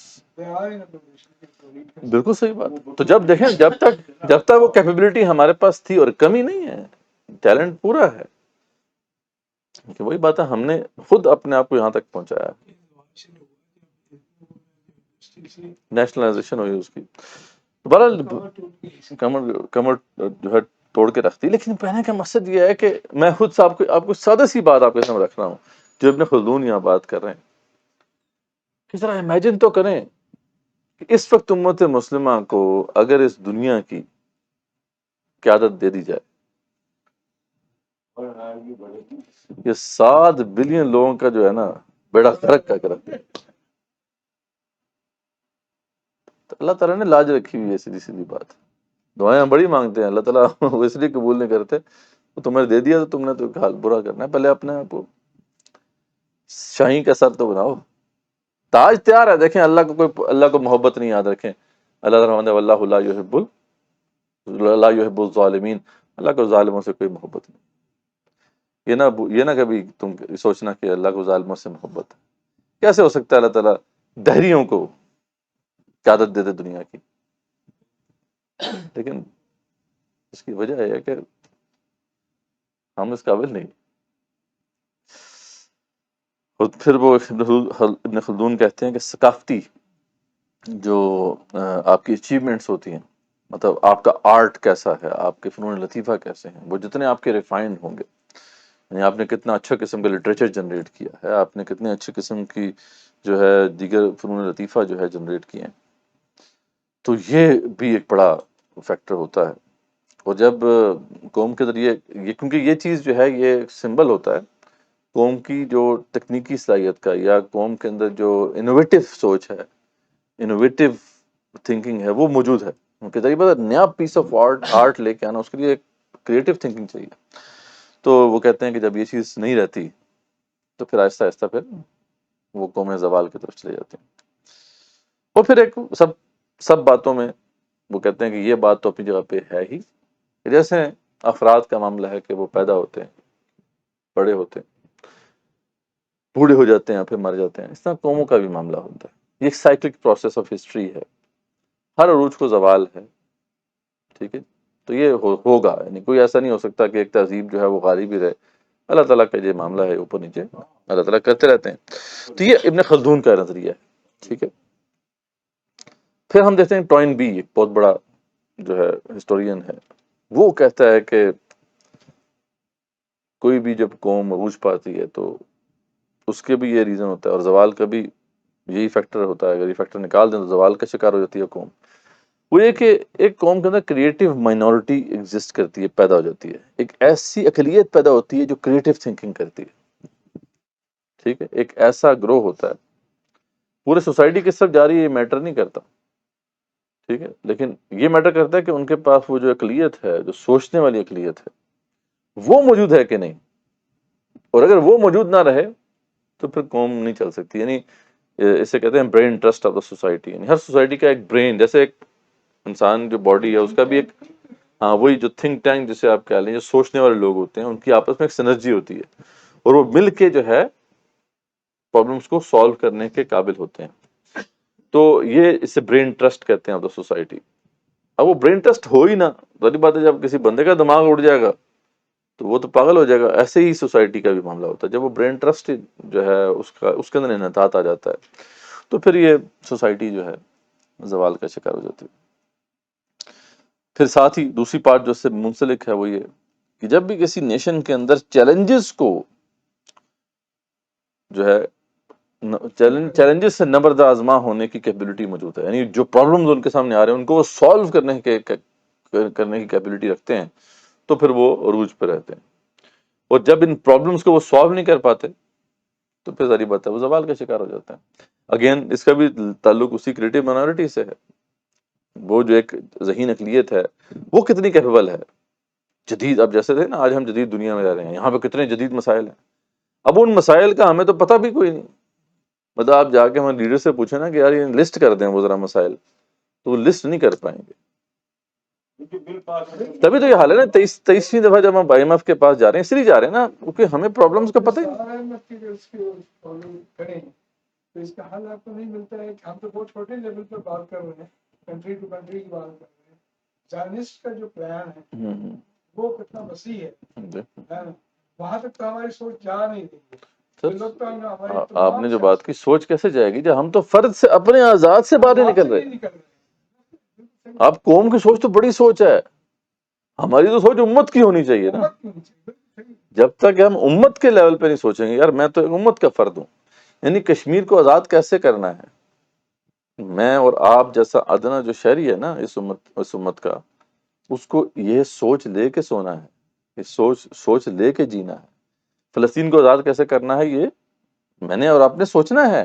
بالکل صحیح بات۔ تو جب دیکھیں جب تک وہ کیپیبلٹی ہمارے پاس تھی، اور کمی نہیں ہے، ٹیلنٹ پورا ہے، کہ وہی بات ہے ہم نے خود اپنے آپ کو یہاں تک پہنچایا، نیشنلائزیشن ہوئی اس کی، بہرحال کمر جو ہے توڑ کے رکھتی، لیکن کہنے کا مقصد یہ ہے کہ میں خود آپ کو سادہ سی بات آپ کے سامنے رکھ رہا ہوں، جو ابن خلدون یہاں بات کر رہے ہیں، کہ ذرا امیجن تو کریں کہ اس وقت امت مسلمہ کو اگر اس دنیا کی قیادت دے دی جائے، یہ 7 بلین لوگوں کا جو ہے نا بیڑا غرق کا کرتے ہیں، تو اللہ تعالیٰ نے لاج رکھی ہوئی ہے، سیدھی سیدھی بات، دعائیں ہم بڑی مانگتے ہیں، اللہ تعالیٰ وہ اس لیے قبول نہیں کرتے، تو تمہیں دے دیا تو تم نے تو حال برا کرنا ہے، پہلے اپنے آپ کو شاہین کا سر تو بناؤ، تاج تیار ہے، دیکھیں اللہ کو محبت نہیں یاد رکھیں، اللہ تعالیٰ واللہ لا یحب الظالمین، اللہ کو ظالموں سے کوئی محبت نہیں، یہ نہ کبھی تم سوچنا کہ اللہ کو ظالموں سے محبت ہے، کیسے ہو سکتا ہے اللہ تعالیٰ دہریوں کو قیادت دے دے دنیا کی؟ لیکن اس کی وجہ ہے کہ ہم اس قابل نہیں، اور پھر وہ ابن خلدون کہتے ہیں کہ ثقافتی جو آپ کی اچیومنٹس ہوتی ہیں، مطلب آپ کا آرٹ کیسا ہے، آپ کے فنون لطیفہ کیسے ہیں، وہ جتنے آپ کے ریفائنڈ ہوں گے، یعنی آپ نے کتنا اچھا قسم کا لٹریچر جنریٹ کیا ہے، آپ نے کتنے اچھے قسم کی جو ہے دیگر فنون لطیفہ جو ہے جنریٹ کیے ہیں، تو یہ بھی ایک بڑا فیکٹر ہوتا ہے، اور جب قوم کے ذریعے کیونکہ یہ چیز جو ہے یہ سمبل ہوتا ہے قوم کی جو تکنیکی صلاحیت کا، یا قوم کے اندر جو انوویٹو سوچ ہے، انوویٹو تھنکنگ ہے، وہ موجود ہے، ان کے ذریعے نیا پیس آف آرٹ لے کے آنا، اس کے لیے ایک کریٹو تھنکنگ چاہیے، تو وہ کہتے ہیں کہ جب یہ چیز نہیں رہتی تو پھر آہستہ آہستہ پھر وہ قومیں زوال کی طرف چلے جاتی ہیں. اور پھر ایک سب باتوں میں وہ کہتے ہیں کہ یہ بات تو اپنی جگہ پہ ہے ہی، جیسے افراد کا معاملہ ہے کہ وہ پیدا ہوتے ہیں، بڑے ہوتے ہیں، بوڑھے ہو جاتے ہیں، پھر مر جاتے ہیں، اس طرح قوموں کا بھی معاملہ ہوتا ہے. یہ ایک سائیکلک پروسیس آف ہسٹری ہے، ہر عروج کو زوال ہے. ٹھیک ہے، تو یہ ہوگا، یعنی کوئی ایسا نہیں ہو سکتا کہ ایک تہذیب جو ہے وہ غالب ہی رہے. اللہ تعالیٰ کا یہ معاملہ ہے، اوپر نیچے اللہ تعالیٰ کرتے رہتے ہیں. تو یہ ابن خلدون کا نظریہ ہے. ٹھیک ہے، پھر ہم دیکھتے ہیں ٹوائن بی، ایک بہت بڑا جو ہے ہسٹورین ہے. وہ کہتا ہے کہ کوئی بھی جب قوم عروج پاتی ہے تو اس کے بھی یہ ریزن ہوتا ہے، اور زوال کا بھی یہی فیکٹر ہوتا ہے. اگر یہ فیکٹر نکال دیں تو زوال کا شکار ہو جاتی ہے قوم. وہ یہ کہ ایک قوم کے اندر کریٹو مائنورٹی ایگزسٹ کرتی ہے، پیدا ہو جاتی ہے. ایک ایسی اقلیت پیدا ہوتی ہے جو کریٹو تھنکنگ کرتی ہے. ٹھیک ہے، ایک ایسا گروہ ہوتا ہے. پورے سوسائٹی کس طرف جا رہی ہے یہ میٹر نہیں کرتا. ٹھیک ہے، لیکن یہ میٹر کرتا ہے کہ ان کے پاس وہ جو اقلیت ہے، جو سوچنے والی اقلیت ہے، وہ موجود ہے کہ نہیں. اور اگر وہ موجود نہ رہے تو پھر قوم نہیں چل سکتی. یعنی اسے کہتے ہیں brain trust of the society. یعنی ہر سوسائٹی کا ایک برین، جیسے ایک انسان جو باڈی ہے اس کا بھی ایک، ہاں وہی جو تھنک ٹینک جسے آپ کہہ لیں، جو سوچنے والے لوگ ہوتے ہیں، ان کی آپس میں ایک سینرجی ہوتی ہے، اور وہ مل کے جو ہے پرابلمس کو سالو کرنے کے قابل ہوتے ہیں. تو یہ اسے برین ٹرسٹ کہتے ہیں آف دا سوسائٹی. اب وہ برین ٹرسٹ ہو ہی نہ، بڑی بات ہے جب کسی بندے کا دماغ اڑ جائے گا تو وہ تو پاگل ہو جائے گا. ایسے ہی سوسائٹی کا بھی معاملہ ہوتا ہے. جب وہ برین ٹرسٹ جو ہے اس کے اندر انحطاط آ جاتا ہے تو پھر یہ سوسائٹی جو ہے زوال کا شکار ہو جاتی ہے. پھر ساتھ ہی دوسری پارٹ جو اس سے منسلک ہے وہ یہ کہ جب بھی کسی نیشن کے اندر چیلنجز کو جو ہے چیلنجز سے نبرد آزما ہونے کی کیپبلٹی موجود ہے، یعنی جو پرابلمز ان کے سامنے آ رہے ہیں ان کو وہ سالو کرنے کی کیپبلٹی رکھتے ہیں، تو پھر وہ عروج پہ رہتے ہیں. اور جب ان پرابلمز کو وہ سالو نہیں کر پاتے تو پھر ظاہر بات ہے وہ زوال کا شکار ہو جاتا ہے. اگین اس کا بھی تعلق اسی کریٹو مائنورٹی سے ہے. وہ جو ایک ذہین اقلیت ہے وہ کتنی کیپیبل ہے جدید، اب جیسے تھے نا آج ہم جدید دنیا میں رہ رہے ہیں، یہاں پہ کتنے جدید مسائل ہیں. اب ان مسائل کا ہمیں تو پتہ بھی کوئی نہیں. مطلب آپ جا کے ہمارے لیڈر سے پوچھیں نا کہ یار یہ لسٹ کر دیں وہ ذرا مسائل، تو وہ لسٹ نہیں کر پائیں گے. تبھی تو یہ حال ہے نا، 23ویں دفعہ جب ہم آئی ایم ایف کے پاس جا رہے ہیں، اس لیے جا رہے ہیں نا کیونکہ ہمیں پرابلمس کا پتہ ہی تو اس کا حل آپ کو نہیں ملتا ہے. ہم تو بہت چھوٹے لیول پہ بات کر رہے ہیں، کنٹری ٹو کنٹری کی بات کر رہے ہیں. زائنسٹ کا جو پلان ہے وہ کتنا وسیع ہے، وہاں تک تو ہماری سوچ جا نہیں رہی ہے. آپ نے جو بات کی، سوچ کیسے جائے گی جب ہم تو فرد سے، اپنے آزاد سے باہر نہیں نکل رہے. آپ قوم کی سوچ تو بڑی سوچ ہے، ہماری تو سوچ امت کی ہونی چاہیے نا. جب تک ہم امت کے لیول پہ نہیں سوچیں گے، یار میں تو ایک امت کا فرد ہوں، یعنی کشمیر کو آزاد کیسے کرنا ہے. میں اور آپ جیسا ادنا جو شہری ہے نا اس امت کا، اس کو یہ سوچ لے کے سونا ہے، یہ سوچ لے کے جینا ہے. فلسطین کو آزاد کیسے کرنا ہے یہ میں نے اور آپ نے سوچنا ہے.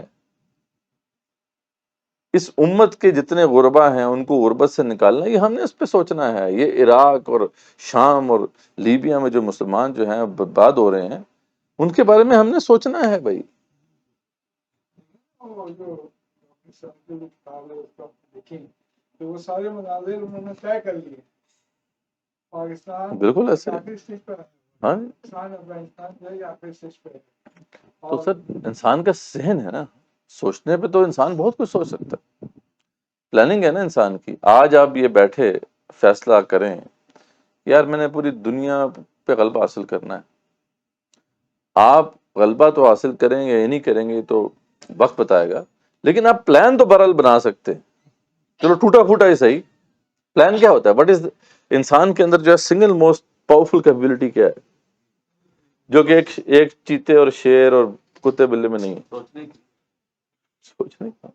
اس امت کے جتنے غربا ہیں ان کو غربت سے نکالنا، یہ ہم نے اس پہ سوچنا ہے. یہ عراق اور شام اور لیبیا میں جو مسلمان جو ہیں برباد ہو رہے ہیں، ان کے بارے میں ہم نے سوچنا ہے بھائی. وہ سارے مناظر انہوں نے طے کر لیے. پاکستان بالکل ایسے، ہاں تو سر انسان کا ذہن ہے نا، سوچنے پہ تو انسان بہت کچھ سوچ سکتا ہے. پلاننگ ہے نا انسان کی. آج آپ یہ بیٹھے فیصلہ کریں یار میں نے پوری دنیا پہ غلبہ حاصل کرنا ہے. آپ غلبہ تو حاصل کریں گے یا نہیں کریں گے تو وقت بتائے گا، لیکن آپ پلان تو برحال بنا سکتے ہیں. چلو ٹوٹا پھوٹا ہی صحیح. پلان کیا ہوتا ہے؟ وٹ از انسان کے اندر جو ہے سنگل موسٹ پاورفل کیپبلٹی کیا ہے جو کہ ایک چیتے اور شیر اور کتے بلے میں نہیں ہے؟ سوچنے کا.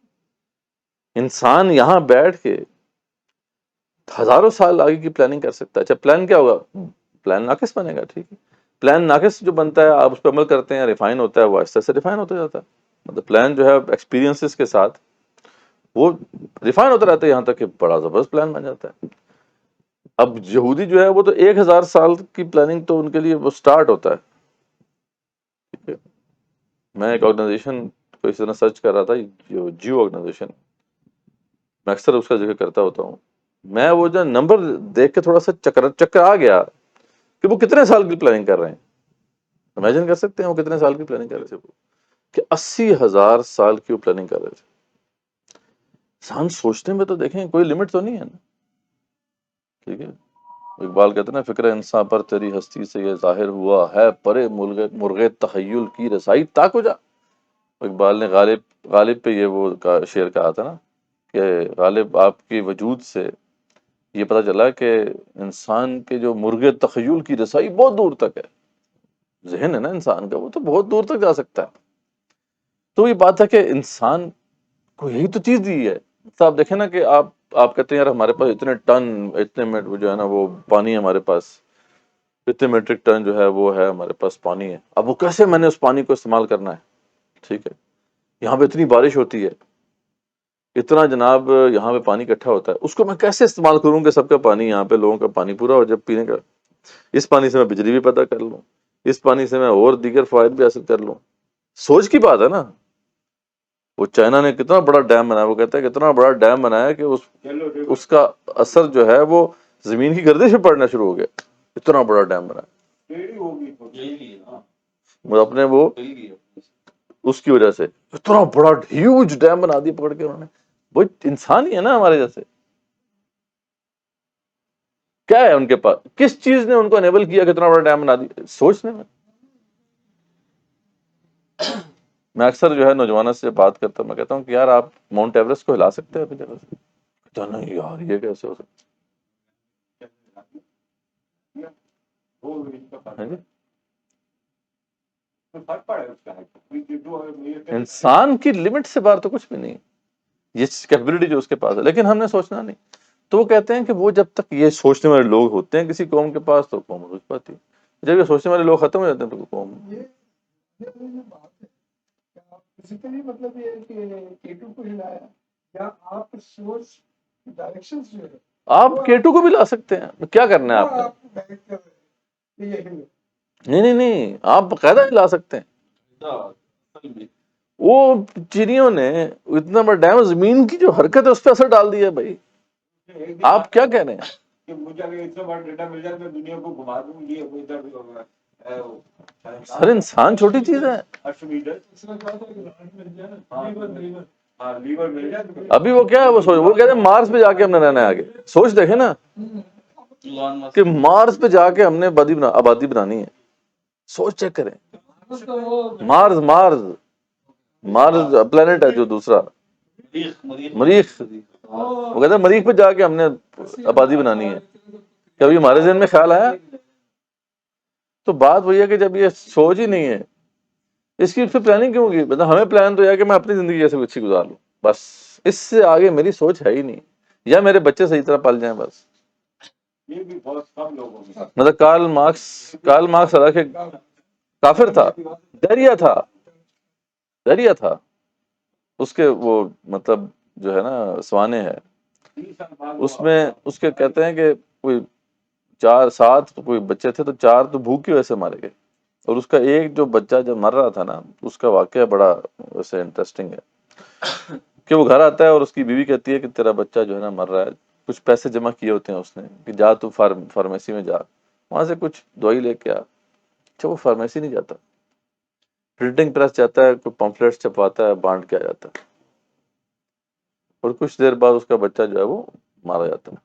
انسان یہاں بیٹھ کے ہزاروں سال آگے کی پلاننگ کر سکتا ہے. اچھا پلان کیا ہوگا؟ پلان ناقص بنے گا. ٹھیک ہے، پلان ناقص جو بنتا ہے آپ اس پہ عمل کرتے ہیں، ریفائن ہوتا ہے، وہ آہستہ سے ریفائن ہوتا جاتا ہے. مطلب پلان جو ہے ایکسپیرینسز کے ساتھ وہ ریفائن ہوتا رہتا ہے یہاں تک کہ بڑا زبردست پلان بن جاتا ہے. اب یہودی جو ہے وہ تو 1000 سال کی پلاننگ تو ان کے لیے وہ سٹارٹ ہوتا ہے. ٹھیک ہے، میں ایک آرگنائزیشن کوئی طرح سرچ کر رہا تھا، جو جیو آرگنائزیشن، میں اکثر اس کا ذکر کرتا ہوتا ہوں، میں وہ جو نمبر دیکھ کے تھوڑا سا چکر آ گیا کہ وہ کتنے سال کی پلاننگ کر رہے ہیں. امیجن کر سکتے ہیں وہ کتنے سال کی پلاننگ کر رہے تھے؟ وہ کہ 80,000 سال کی وہ پلاننگ کر رہے تھے. انسان سوچنے میں تو دیکھیں کوئی لمٹ تو نہیں ہے نا. ٹھیک ہے، اقبال کہتے ہیں نا، فکر انسان پر تیری ہستی سے یہ ظاہر ہوا ہے، پرے مرغے تخیل کی رسائی تاک ہو جا. اقبال نے غالب پہ یہ وہ شعر کہا تھا نا کہ غالب آپ کے وجود سے یہ پتہ چلا کہ انسان کے جو مرغے تخیل کی رسائی بہت دور تک ہے. ذہن ہے نا انسان کا، وہ تو بہت دور تک جا سکتا ہے. تو یہ بات ہے کہ انسان کو یہی تو چیز دی ہے. تو آپ دیکھیں نا کہ آپ کہتے ہیں یار ہمارے پاس اتنے ٹن، اتنے جو ہے نا وہ پانی ہے ہمارے پاس، اتنے میٹرک ٹن جو ہے وہ ہے ہمارے پاس پانی ہے. اب وہ کیسے میں نے اس پانی کو استعمال کرنا ہے؟ ٹھیک ہے، یہاں پہ اتنی بارش ہوتی ہے، اتنا جناب یہاں پہ پانی اکٹھا ہوتا ہے، اس کو میں کیسے استعمال کروں کہ سب کا پانی، یہاں پہ لوگوں کا پانی پورا ہو جب پینے کا. اس پانی سے میں بجلی بھی پیدا کر لوں، اس پانی سے میں اور دیگر فوائد بھی حاصل کر لوں. سوچ کی بات ہے نا. وہ چائنا نے کتنا بڑا ڈیم بنایا، وہ کہتا ہے کتنا بڑا ڈیم بنایا کہ اس کا اثر جو ہے وہ زمین کی گردش پہ پڑنا شروع ہو گیا. اتنا بڑا ڈیم بنایا اپنے وہ اس کی وجہ سے، اتنا بڑا ہیوج ڈیم بنا دیا پکڑ کے انہوں نے. وہ انسان ہی ہے نا ہمارے جیسے. کیا ہے ان کے پاس، کس چیز نے ان کو انیبل کیا کہ اتنا بڑا ڈیم بنا دیا؟ سوچنے میں. میں اکثر جو ہے نوجوانوں سے بات کرتا ہوں، میں کہتا ہوں کہ یار آپ ماؤنٹ ایوریسٹ کو ہلا سکتے ہیں اپنی جگہ سے؟ کہتا نہیں یار یہ کیسے ہو سکتا ہے؟ انسان کی لمٹ سے باہر تو کچھ بھی نہیں، یہ کیپبلٹی جو اس کے پاس ہے، لیکن ہم نے سوچنا نہیں. تو وہ کہتے ہیں کہ وہ جب تک یہ سوچنے والے لوگ ہوتے ہیں کسی قوم کے پاس تو قوم روز پاتی ہے، جب یہ سوچنے والے لوگ ختم ہو جاتے ہیں تو قوم. کسی کا بھی مطلب یہ ہے کہ کیٹو کو ہلایا، یا آپ سوچ ڈائریکشن جو ہے آپ کیٹو کو بھی لا سکتے ہیں. کیا کرنا ہے آپ نے؟ نہیں آپ باقاعدہ لا سکتے ہیں. وہ چڑیوں نے اتنا بڑا ڈیم، زمین کی جو حرکت ہے اس پہ اثر ڈال دیا بھائی. آپ کیا کہہ رہے ہیں؟ سر انسان چھوٹی چیز ہے. ابھی وہ کیا ہے، وہ سوچ، وہ کہتے ہیں مارس پہ جا کے ہم نے رہنا ہے آگے. سوچ دیکھیں نا کہ مارس پہ جا کے ہم نے آبادی بنانی ہے. سوچ چیک کریں. مارس پلانٹ ہے جو دوسرا مریخ، وہ کہتے ہیں مریخ پہ جا کے ہم نے آبادی بنانی ہے. کبھی ہمارے ذہن میں خیال آیا؟ تو بات وہی ہے کہ جب یہ سوچ ہی نہیں ہے، اس کی پھر پلاننگ کیوں ہوگی؟ مطلب ہمیں پلان تو یہ ہے کہ میں اپنی زندگی جیسے اچھی گزار لوں، بس اس سے آگے میری سوچ ہے ہی نہیں، یا میرے بچے صحیح طرح پل جائیں بس. مطلب کارل مارکس حالانکہ کافر تھا، دریا تھا اس کے وہ مطلب جو ہے نا سوانے ہے، اس میں اس کے کہتے ہیں کہ کوئی 7 کوئی بچے تھے تو 4 تو بھوک کی وجہ سے مارے گئے. اور اس کا ایک جو بچہ جب مر رہا تھا نا، اس کا واقعہ بڑا ویسے انٹرسٹنگ ہے کہ وہ گھر آتا ہے اور اس کی بیوی کہتی ہے کہ تیرا بچہ جو ہے نا مر رہا ہے، کچھ پیسے جمع کیے ہوتے ہیں اس نے کہ جا تو فارمیسی میں جا، وہاں سے کچھ دوائی لے کے آ. اچھا وہ فارمیسی نہیں جاتا، پرنٹنگ پریس جاتا ہے، کوئی پمفلیٹس چھپواتا ہے، بانٹ کے آ جاتا ہے، اور کچھ دیر بعد اس کا بچہ جو ہے وہ مارا جاتا ہے.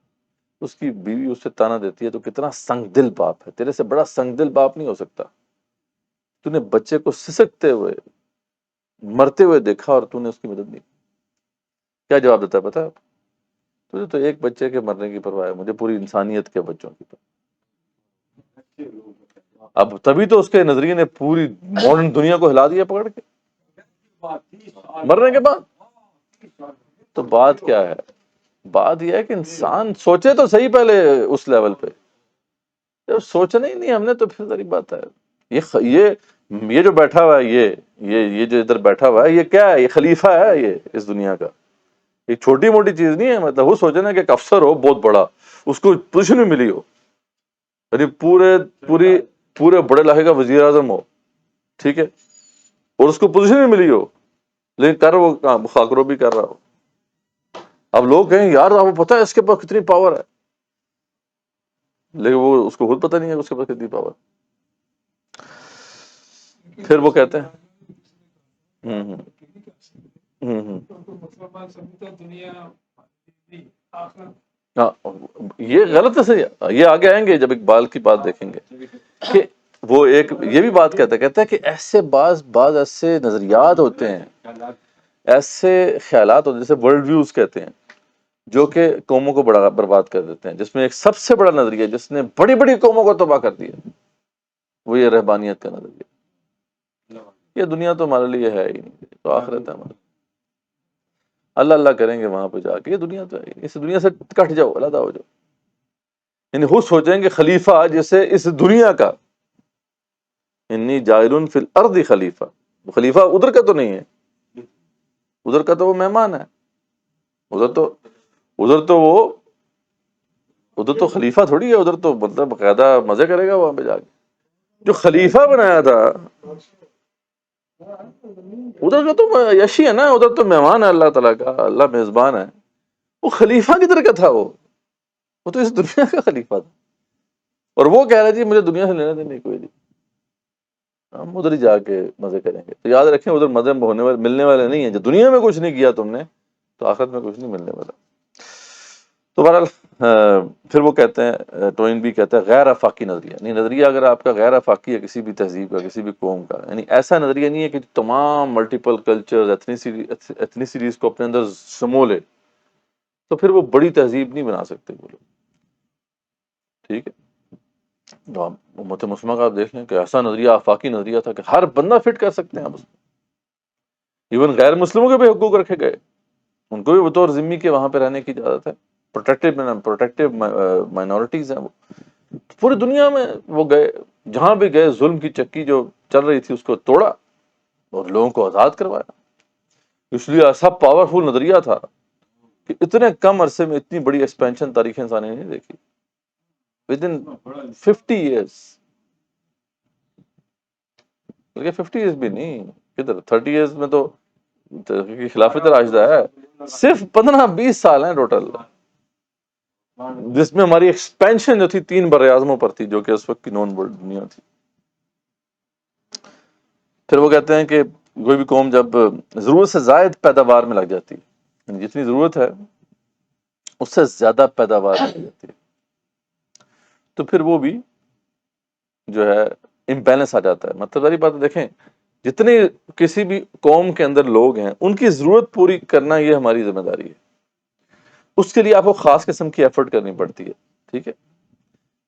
اس کی بیوی اس سے تانا دیتی ہے تو کتنا سنگ دل باپ ہے، تیرے سے بڑا سنگ دل باپ نہیں ہو سکتا. تو نے بچے کو سسکتے ہوئے مرتے ہوئے دیکھا اور تو نے اس کی مدد نہیں. کیا جواب دیتا ہے پتا ہے؟ تجھے تو ایک بچے کے مرنے کی پرواہ ہے، مجھے پوری انسانیت کے بچوں کی پرواہ. اب تبھی تو اس کے نظریے نے پوری ماڈرن دنیا کو ہلا دیا پکڑ کے مرنے کے بعد. تو بات کیا ہے؟ بات یہ ہے کہ انسان سوچے تو صحیح پہلے اس لیول پہ. جب سوچنا ہی نہیں ہم نے تو پھر ذری بات ہے. یہ جو بیٹھا ہوا ہے، یہ جو ادھر بیٹھا ہوا ہے، یہ کیا ہے؟ یہ خلیفہ ہے یہ اس دنیا کا. یہ چھوٹی موٹی چیز نہیں ہے. مطلب وہ سوچے نا کہ ایک افسر ہو بہت بڑا، اس کو پوزیشن بھی ملی ہو، یعنی پورے بڑے علاقے کا وزیر اعظم ہو، ٹھیک ہے، اور اس کو پوزیشن بھی ملی ہو، لیکن کر وہ خاکرو بھی کر رہا ہو. اب لوگ کہیں یار آپ کو پتا ہے اس کے پاس کتنی پاور ہے، لیکن وہ اس کو خود پتہ نہیں ہے اس کے پاس کتنی پاور. پھر وہ کہتے ہیں ہاں یہ غلط ہے. صحیح، یہ آگے آئیں گے جب اقبال کی بات دیکھیں گے کہ وہ ایک یہ بھی بات کہتا ہے کہ ایسے بعض ایسے نظریات ہوتے ہیں، ایسے خیالات ہوتے ہیں جیسے ورلڈ ویوز کہتے ہیں، جو کہ قوموں کو بڑا برباد کر دیتے ہیں. جس میں ایک سب سے بڑا نظریہ جس نے بڑی بڑی قوموں کو تباہ کر دیا وہ یہ رہبانیت کا نظریہ. یہ دنیا تو ہمارے لیے ہے ہی نہیں، تو آخرت ہے ہمارا. اللہ اللہ کریں گے وہاں پہ جا کے. یہ دنیا تو ہے، اس دنیا سے کٹ جاؤ، علیحدہ ہو جاؤ. یعنی خود سوچیں کہ خلیفہ جسے اس دنیا کا انی جاعل فی الارض خلیفہ، خلیفہ ادھر کا تو نہیں ہے، ادھر کا تو وہ مہمان ہے. ادھر تو خلیفہ تھوڑی ہے، ادھر تو مطلب باقاعدہ مزے کرے گا وہاں پہ جا کے. جو خلیفہ بنایا تھا ادھر کا تو یشی ہے نا، ادھر تو مہمان ہے اللہ تعالیٰ کا، اللہ میزبان ہے. وہ خلیفہ کدھر کا تھا؟ وہ تو اس دنیا کا خلیفہ تھا. اور وہ کہہ رہے جی مجھے دنیا سے لینا دینا کوئی نہیں، ہم ادھر ہی جا کے مزے کریں گے. تو یاد رکھیں ادھر مزے ہونے والے ملنے والے نہیں ہیں. جو دنیا میں کچھ نہیں کیا تم نے تو آخرت میں کچھ نہیں ملنے والا. تو بہرحال پھر وہ کہتے ہیں، ٹوئن بھی کہتا ہے غیر آفاقی نظریہ. نہیں، نظریہ اگر آپ کا غیر آفاقی ہے کسی بھی تہذیب کا، کسی بھی قوم کا، یعنی ایسا نظریہ نہیں ہے کہ تمام ملٹیپل کلچر ایتھنیسٹیز کو اپنے اندر سمو لے، تو پھر وہ بڑی تہذیب نہیں بنا سکتے وہ لوگ. ٹھیک ہے، تو امت مسلمہ کا آپ دیکھ لیں کہ ایسا نظریہ آفاقی نظریہ تھا کہ ہر بندہ فٹ کر سکتے ہیں آپ اس میں. ایون غیر مسلموں کے بھی حقوق رکھے گئے، ان کو بھی بطور ذمہ کے وہاں پہ رہنے کی اجازت ہے. پروٹیکٹیو مائنورٹیز ہیں وہ. پوری دنیا میں وہ گئے، جہاں بھی گئے ظلم کی چکی جو چل رہی تھی اس کو توڑا اور لوگوں کو آزاد کروایا. اس لیے ایسا پاورفل نظریہ تھا کہ اتنے کم عرصے میں اتنی بڑی ایکسپینشن تاریخ انسانی نے نہیں دیکھی. within 50 years، بلکہ 50 ایئرز بھی نہیں، کدھر 30 ایئرز میں تو خلافت راشدہ ہے. صرف 15-20 سال ہیں ٹوٹل، جس میں ہماری ایکسپینشن جو تھی 3 بر اعظموں پر تھی، جو کہ اس وقت کی نون ورلڈ دنیا تھی. پھر وہ کہتے ہیں کہ کوئی بھی قوم جب ضرورت سے زائد پیداوار میں لگ جاتی ہے، یعنی جتنی ضرورت ہے اس سے زیادہ پیداوار میں لگ جاتی ہے، تو پھر وہ بھی جو ہے امبیلنس آ جاتا ہے. مطلب ساری بات دیکھیں، جتنے کسی بھی قوم کے اندر لوگ ہیں ان کی ضرورت پوری کرنا یہ ہماری ذمہ داری ہے. اس کے لیے آپ کو خاص قسم کی ایفرٹ کرنی پڑتی ہے. ٹھیک ہے،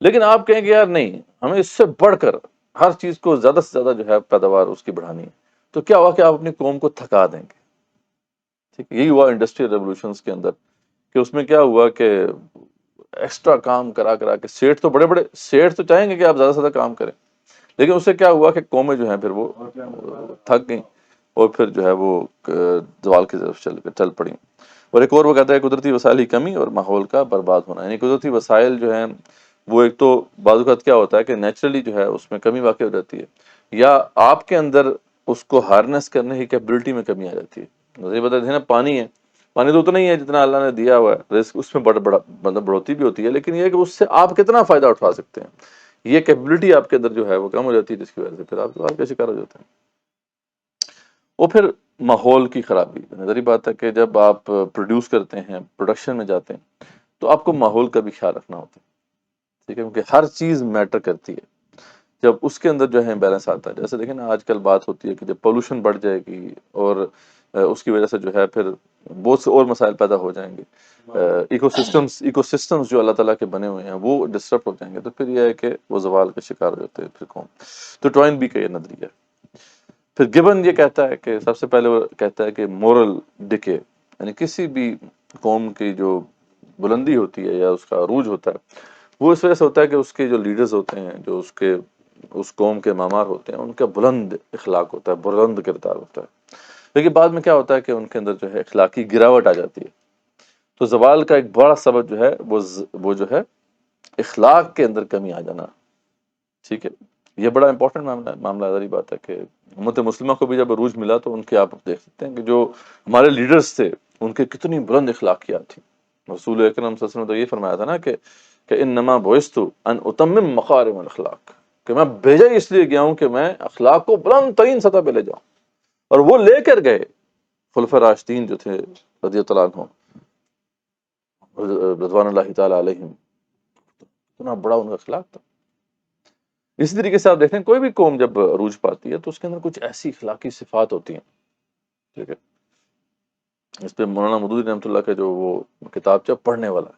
لیکن آپ کہیں کہ یار نہیں، ہمیں اس سے بڑھ کر ہر چیز کو زیادہ سے زیادہ جو ہے پیداوار اس کی بڑھانی ہے، تو کیا ہوا کہ آپ اپنی قوم کو تھکا دیں گے. ٹھیک ہے، یہی ہوا انڈسٹریل ریولوشنز کے اندر کہ اس میں کیا ہوا کہ ایکسٹرا کام کرا کے سیٹھ تو بڑے سیٹھ تو چاہیں گے کہ آپ زیادہ سے زیادہ کام کریں، لیکن اس سے کیا ہوا کہ قومیں جو ہیں پھر وہ تھک گئیں اور پھر جو ہے وہ زوال کی طرف چل پڑیں. اور ایک اور وہ کہتا ہے قدرتی وسائل کی کمی اور ماحول کا برباد ہونا. یعنی قدرتی وسائل جو ہیں وہ ایک تو بعض اوقات کیا ہوتا ہے کہ نیچرلی جو ہے اس میں کمی واقع ہو جاتی ہے، یا آپ کے اندر اس کو ہارنس کرنے کی کیپبلٹی میں کمی آ جاتی ہے. یہ بتا دیتے نا، پانی ہے، پانی تو اتنا ہی ہے جتنا اللہ نے دیا ہوا ہے، رزق اس میں بڑا مطلب بڑھوتی بھی ہوتی ہے، لیکن یہ کہ اس سے آپ کتنا فائدہ اٹھا سکتے ہیں، یہ کیپبلٹی آپ کے اندر جو ہے وہ کم ہو جاتی ہے، جس کی وجہ سے پھر آپ زوال کا شکار ہو جاتے ہیں. اور پھر ماحول کی خرابی. نظری بات ہے کہ جب آپ پروڈیوس کرتے ہیں، پروڈکشن میں جاتے ہیں، تو آپ کو ماحول کا بھی خیال رکھنا ہوتا ہے. ٹھیک ہے، کیونکہ ہر چیز میٹر کرتی ہے. جب اس کے اندر جو ہے بیلنس آتا ہے، جیسے دیکھیں نا آج کل بات ہوتی ہے کہ جب پولوشن بڑھ جائے گی اور اس کی وجہ سے جو ہے پھر بہت سے اور مسائل پیدا ہو جائیں گے، ایکو سسٹمز جو اللہ تعالیٰ کے بنے ہوئے ہیں وہ ڈسٹرب ہو جائیں گے، تو پھر یہ ہے کہ وہ زوال کا شکار ہو جاتے ہیں پھر قوم. تو ٹوائن بھی کا یہ نظریہ. پھر گبن یہ کہتا ہے کہ سب سے پہلے وہ کہتا ہے کہ مورل ڈکے، یعنی کسی بھی قوم کی جو بلندی ہوتی ہے یا اس کا عروج ہوتا ہے وہ اس وجہ سے ہوتا ہے کہ اس کے جو لیڈرز ہوتے ہیں، جو اس قوم کے معمار ہوتے ہیں، ان کا بلند اخلاق ہوتا ہے، بلند کردار ہوتا ہے. لیکن بعد میں کیا ہوتا ہے کہ ان کے اندر جو ہے اخلاقی گراوٹ آ جاتی ہے. تو زوال کا ایک بڑا سبب جو ہے وہ جو ہے اخلاق کے اندر کمی آ جانا. ٹھیک ہے، یہ بڑا امپورٹنٹ معاملہ ظاہری بات ہے کہ امت مسلمہ کو بھی جب عروج ملا تو ان کے آپ دیکھ سکتے ہیں کہ جو ہمارے لیڈرز تھے ان کے کتنی بلند اخلاقیات تھیں. رسول اکرم صلی اللہ علیہ وسلم نے تو یہ فرمایا تھا نا کہ انما بعثت ان اتمم مکارم الاخلاق، کہ میں بھیجا اس لیے گیا ہوں کہ میں اخلاق کو بلند ترین سطح پہ لے جاؤں. اور وہ لے کر گئے خلفۂ راشدین جو تھے رضی اللہ عنہم رضوان اللہ تعالی علیہم، اتنا بڑا ان کا اخلاق تھا. اسی طریقے سے آپ دیکھیں کوئی بھی قوم جب عروج پاتی ہے تو اس کے اندر کچھ ایسی اخلاقی صفات ہوتی ہیں. ٹھیک ہے، اس پہ مولانا مودودی رحمۃ اللہ کا جو وہ کتاب پڑھنے والا ہے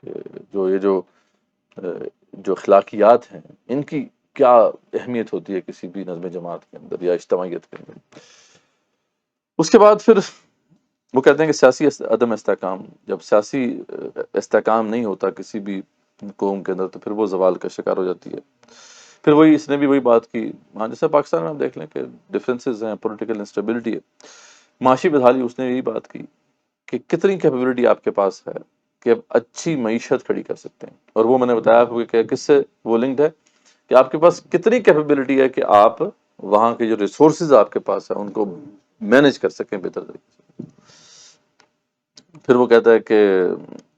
کہ جو یہ جو اخلاقیات ہیں ان کی کیا اہمیت ہوتی ہے کسی بھی نظم جماعت کے اندر یا اجتماعیت کے اندر. اس کے بعد پھر وہ کہتے ہیں کہ سیاسی عدم استحکام، جب سیاسی استحکام نہیں ہوتا کسی بھی قوم کے اندر تو پھر وہ زوال کا شکار ہو جاتی ہے. پھر وہی اس نے بھی وہی بات کی، ہاں جیسے پاکستان میں آپ دیکھ لیں کہ ڈفرینسز ہیں، پولیٹیکل انسٹیبلٹی ہے، معاشی بدحالی. اس نے یہی بات کی کہ کتنی کیپیبلٹی آپ کے پاس ہے کہ آپ اچھی معیشت کھڑی کر سکتے ہیں. اور وہ میں نے بتایا آپ کو کہ کس سے وہ لنکڈ ہے کہ آپ کے پاس کتنی کیپیبلٹی ہے کہ آپ وہاں کے جو ریسورسز آپ کے پاس ہیں ان کو مینج کر سکیں بہتر طریقے سے. پھر وہ کہتا ہے کہ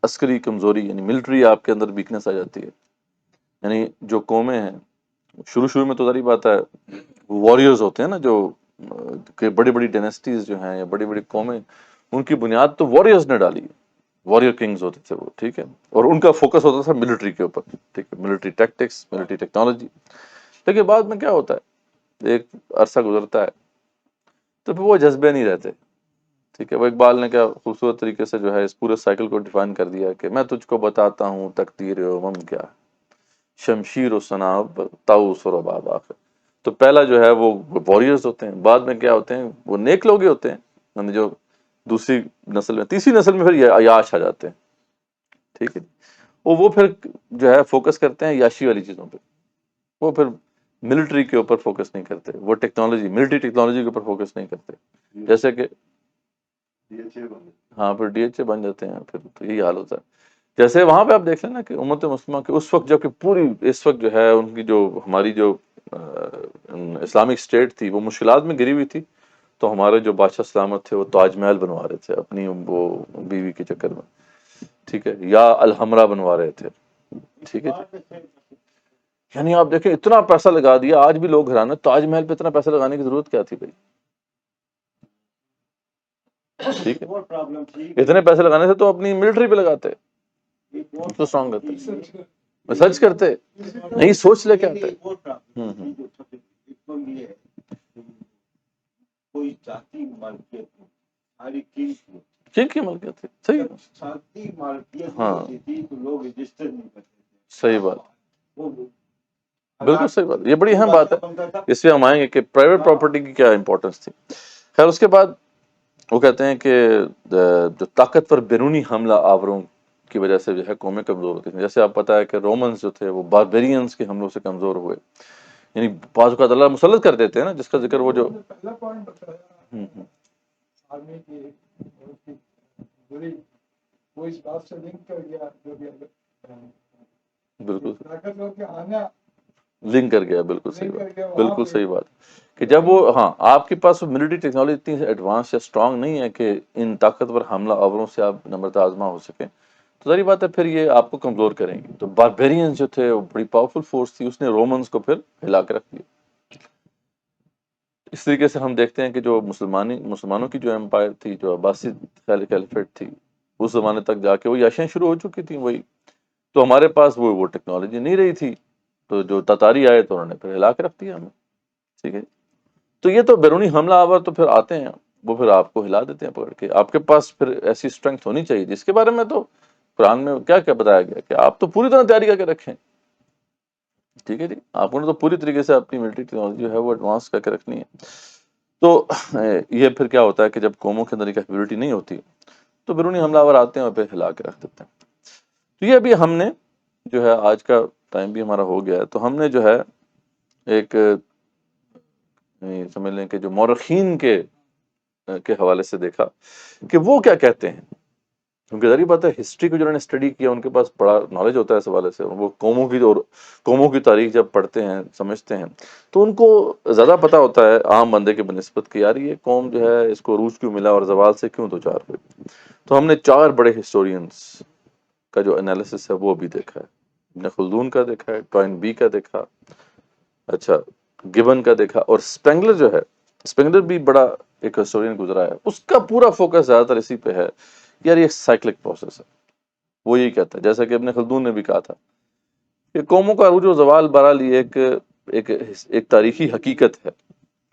عسکری کمزوری یعنی ملٹری آپ کے اندر ویکنس آ جاتی ہے. یعنی جو قومیں ہیں شروع میں تو ظاہری بات ہے واریئرز ہوتے ہیں نا، جو کہ بڑی بڑی ڈائنیسٹیز جو ہیں یا بڑی بڑی قومیں، ان کی بنیاد تو واریئرز نے ڈالی ہے. واریر کنگز ہوتے تھے وہ، ٹھیک ہے، اور ان کا فوکس ہوتا تھا ملٹری کے اوپر. ٹھیک ہے، ملٹری ٹیکٹکس، ملٹری ٹیکنالوجی. لیکن بعد میں کیا ہوتا ہے، ایک عرصہ گزرتا ہے تو پھر وہ جذبے نہیں رہتے. ٹھیک ہے، وہ اقبال نے کیا خوبصورت طریقے سے جو ہے اس پورے سائیکل کو ڈیفائن کر دیا کہ میں تجھ کو بتاتا ہوں تقدیر امم کیا، شمشیر و سناب طاؤس و رباب آخر. تو پہلا جو ہے وہ واریئرز ہوتے ہیں، بعد میں کیا ہوتے ہیں وہ نیک لوگ ہی ہوتے ہیں، یعنی جو دوسری نسل میں تیسری نسل میں پھر عیاش آ جاتے ہیں. ٹھیک ہے، وہ پھر جو ہے فوکس کرتے ہیں یاشی والی چیزوں پہ، وہ پھر ملٹری کے اوپر فوکس نہیں کرتے، وہ ٹیکنالوجی ملٹری ٹیکنالوجی کے اوپر فوکس نہیں کرتے. جیسے کہ ہاں پھر ڈی ایچ اے بن جاتے ہیں، پھر تو یہی حال ہوتا ہے. جیسے وہاں پہ آپ دیکھ لیں نا کہ امت مسلمہ کے اس وقت جو کہ پوری اس وقت جو ہے ان کی جو ہماری جو اسلامک اسٹیٹ تھی وہ مشکلات میں گری ہوئی تھی، تو ہمارے جو بادشاہ سلامت تھے وہ تاج محل بنوا رہے تھے اپنی وہ بیوی کے چکر میں. ٹھیک ہے، یا الحمرا بنوا رہے تھے. ٹھیک ہے جی، یعنی آپ دیکھیں اتنا پیسہ لگا دیا. آج بھی لوگ حیران ہیں تاج محل پہ اتنا پیسہ لگانے کی ضرورت کیا تھی بھائی. ٹھیک ہے، اتنے پیسے لگانے سے تو اپنی ملٹری پہ لگاتے تو اسٹرانگ کرتے، سرچ کرتے نہیں سوچ لے کے آتے. کن کی ملکیت تھی؟ صحیح، ہاں صحیح بات، بالکل صحیح بات. یہ بڑی اہم بات ہے، اس پہ ہم آئیں گے کہ پرائیویٹ پراپرٹی کی کیا امپورٹنس تھی. خیر اس کے بعد وہ کہتے ہیں کہ جو طاقتور بیرونی حملہ آوروں کی وجہ سے جو ہے قومیں کمزور ہوتی تھیں. جیسے آپ پتہ ہے کہ رومنز جو تھے وہ باربیرینز کے حملوں سے کمزور ہوئے، یعنی بعض اوقات اللہ مسلط کر دیتے ہیں نا، جس کا ذکر وہ جو پہلا پوائنٹ بتایا آدمی کی بری، وہ اس بات سے لنک کر گیا جو بھی بالکل طاقتور کے آنا لنک کر گیا. بالکل صحیح بات، بالکل صحیح بات کہ جب وہ ہاں آپ کے پاس ملٹری ٹیکنالوجی اتنی ایڈوانس یا اسٹرانگ نہیں ہے کہ ان طاقتور حملہ آوروں سے آپ نمرد آزما ہو سکیں، تو ظاہری بات ہے پھر یہ آپ کو کمزور کریں گے. تو باربیرینز جو تھے وہ بڑی پاورفل فورس تھی، اس نے رومنز کو پھر ہلا کے رکھ دیا. اس طریقے سے ہم دیکھتے ہیں کہ جو مسلمانوں کی جو امپائر تھی، جو عباسی خلیفیٹ تھی، اس زمانے تک جا کے وہ عیاشیاں شروع ہو چکی تھیں وہی. تو ہمارے پاس وہ ٹیکنالوجی نہیں رہی تھی، تو جو تتاری آئے تو انہوں نے پھر ہلا کے رکھ دیا ہمیں. ٹھیک ہے، تو یہ تو بیرونی حملہ آور تو پھر آتے ہیں وہ پھر آپ کو ہلا دیتے ہیں پکڑ کے. آپ کے پاس پھر ایسی اسٹرینگتھ ہونی چاہیے جس کے بارے میں تو قرآن میں کیا کیا بتایا گیا کہ آپ تو پوری طرح تیاری کر کے رکھیں. ٹھیک ہے جی، آپ نے تو پوری طریقے سے اپنی ملٹری ٹیکنالوجی ہے وہ ایڈوانس کر کے رکھنی ہے. تو یہ پھر کیا ہوتا ہے کہ جب قوموں کے اندر کیپیبلٹی نہیں ہوتی تو بیرونی حملہ آور آتے ہیں اور پھر ہلا کے رکھ دیتے ہیں. تو یہ ابھی ہم نے جو ہے آج کا ٹائم بھی ہمارا ہو گیا ہے، تو ہم نے جو ہے ایک سمجھ لیں کہ جو مورخین کے حوالے سے دیکھا کہ وہ کیا کہتے ہیں کیونکہ ظاہر بات ہے ہسٹری کو جنہوں نے اسٹڈی کیا ان کے پاس بڑا نالج ہوتا ہے اس حوالے سے، وہ قوموں کی تاریخ جب پڑھتے ہیں سمجھتے ہیں تو ان کو زیادہ پتہ ہوتا ہے عام بندے کے بنسبت کہ یار یہ قوم جو ہے اس کو عروج کیوں ملا اور زوال سے کیوں دوچار ہوئی۔ تو ہم نے 4 بڑے ہسٹورینز کا جو انالیسس ہے وہ بھی دیکھا ہے، ابن خلدون کا دیکھا ہے، ٹوائن بی کا دیکھا، اچھا گبن کا دیکھا، اور اسپینگلر جو ہے، اسپینگلر بھی بڑا ایک ہسٹورین گزرا ہے، اس کا پورا فوکس زیادہ تر اسی پہ ہے یار یہ سائیکلک پروسیس ہے۔ وہ یہی کہتا ہے جیسا کہ ابن خلدون نے بھی کہا تھا کہ قوموں کا عروج و زوال بہرحال یہ ایک تاریخی حقیقت ہے،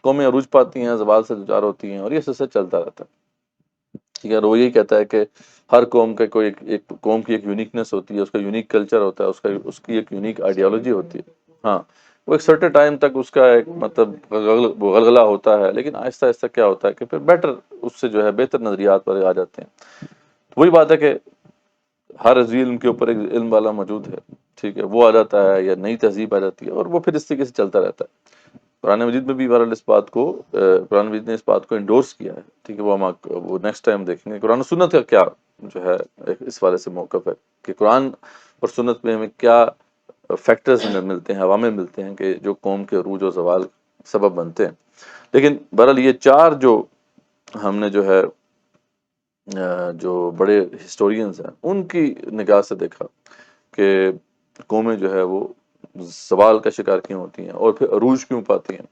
قومیں عروج پاتی ہیں، زوال سے دوچار ہوتی ہیں، اور یہ سلسلہ چلتا رہتا ہے، ٹھیک ہے۔ اور وہ یہی کہتا ہے کہ ہر قوم کا کوئی ایک قوم کی ایک یونیکنیس ہوتی ہے، اس کا یونیک کلچر ہوتا ہے، اس کی ایک یونیک آئیڈیالوجی ہوتی ہے، ہاں وہ ایک سرٹن ٹائم تک اس کا ایک مطلب غلغلہ ہوتا ہے، لیکن آہستہ آہستہ کیا ہوتا ہے کہ پھر بیٹر اس سے جو ہے بہتر نظریات پر آ جاتے ہیں۔ وہی بات ہے کہ ہر علم کے اوپر ایک علم والا موجود ہے، ٹھیک ہے، وہ آ جاتا ہے یا نئی تہذیب آ جاتی ہے، اور وہ پھر اس طریقے سے چلتا رہتا ہے۔ قرآن مجید میں بھی بہرحال اس بات کو قرآن مجید نے اس بات کو انڈورس کیا ہے، ٹھیک ہے، وہ نیکسٹ ٹائم دیکھیں گے قرآن و سنت کا کیا جو ہے اس والے سے موقف ہے کہ قرآن اور سنت میں ہمیں کیا فیکٹرز ہمیں ملتے ہیں، عوامل ملتے ہیں کہ جو قوم کے عروج و زوال سبب بنتے ہیں۔ لیکن بہرحال یہ 4 جو ہم نے جو ہے جو بڑے ہسٹورینز ہیں ان کی نگاہ سے دیکھا کہ قومیں جو ہے وہ زوال کا شکار کیوں ہوتی ہیں اور پھر عروج کیوں پاتی ہیں،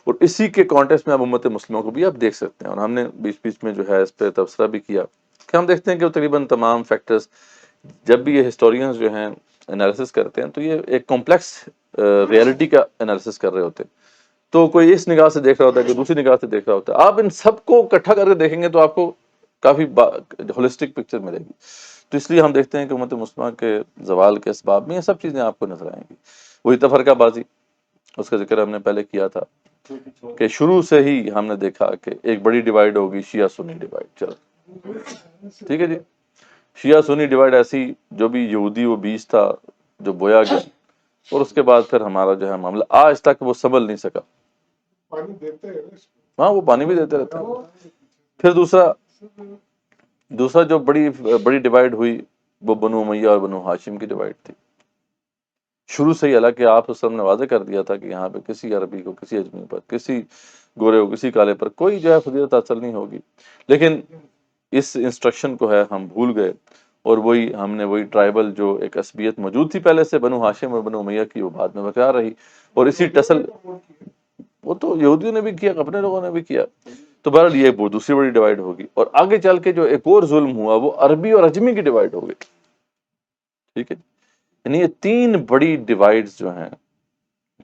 اور اسی کے کانٹیکسٹ میں اب امت مسلموں کو بھی آپ دیکھ سکتے ہیں، اور ہم نے بیچ بیچ میں جو ہے اس پہ تبصرہ بھی کیا کہ ہم دیکھتے ہیں کہ تقریباً تمام فیکٹرز جب بھی یہ ہسٹورینز جو ہیں انالیسس کرتے ہیں تو یہ ایک کمپلیکس ریئلٹی کا انالیسس کر رہے ہوتے ہیں، تو کوئی اس نگاہ سے دیکھ رہا ہوتا ہے، کوئی دوسری نگاہ سے دیکھ رہا ہوتا ہے، آپ ان سب کو اکٹھا کر کے دیکھیں گے تو آپ کو کافی ہولسٹک پکچر ملے گی۔ تو اس لیے ہم دیکھتے ہیں کہ امت مسلمہ کے زوال کے اسباب میں یہ سب چیزیں آپ کو نظر آئیں گی۔ وہی تفرقہ بازی، اس کا ذکر ہم نے پہلے کیا تھا کہ شروع سے ہی ہم نے دیکھا کہ ایک بڑی ڈیوائیڈ ہوگی شیعہ سنی ڈیوائیڈ، چلو ٹھیک ہے جی، شیعہ سنی ڈیوائیڈ ایسی جو بھی یہودی وہ بیج تھا جو بویا گیا، اور اس کے بعد پھر ہمارا جو ہے معاملہ آج تک وہ سنبھل نہیں سکا، ہاں وہ پانی بھی دیتے رہتے ہیں۔ پھر دوسرا جو بڑی ڈیوائیڈ ہوئی وہ بنو امیہ اور بنو ہاشم کی ڈیوائیڈ تھی۔ شروع سے ہی حالانکہ آپ اس نے واضح کر دیا تھا کہ یہاں پہ کسی عربی کو، کسی اجمی پر، کسی گورے کو، کسی کالے پر کوئی جو ہے فضیلت حاصل نہیں ہوگی، لیکن اس انسٹرکشن کو ہے ہم بھول گئے، اور ہم نے وہی ٹرائبل جو ایک عصبیت موجود تھی پہلے سے بنو ہاشم اور بنو امیہ کی، وہ بعد میں برقرار رہی، اور اسی ٹسل وہ تو یہودیوں نے بھی کیا، اپنے لوگوں نے بھی کیا۔ تو بہرحال یہ وہ دوسری بڑی ڈیوائیڈ ہوگی، اور آگے چل کے جو ایک اور ظلم ہوا وہ عربی اور اجمی کی ڈیوائیڈ ہو گئی، ٹھیک ہے۔ یعنی یہ 3 بڑی ڈیوائیڈز جو ہیں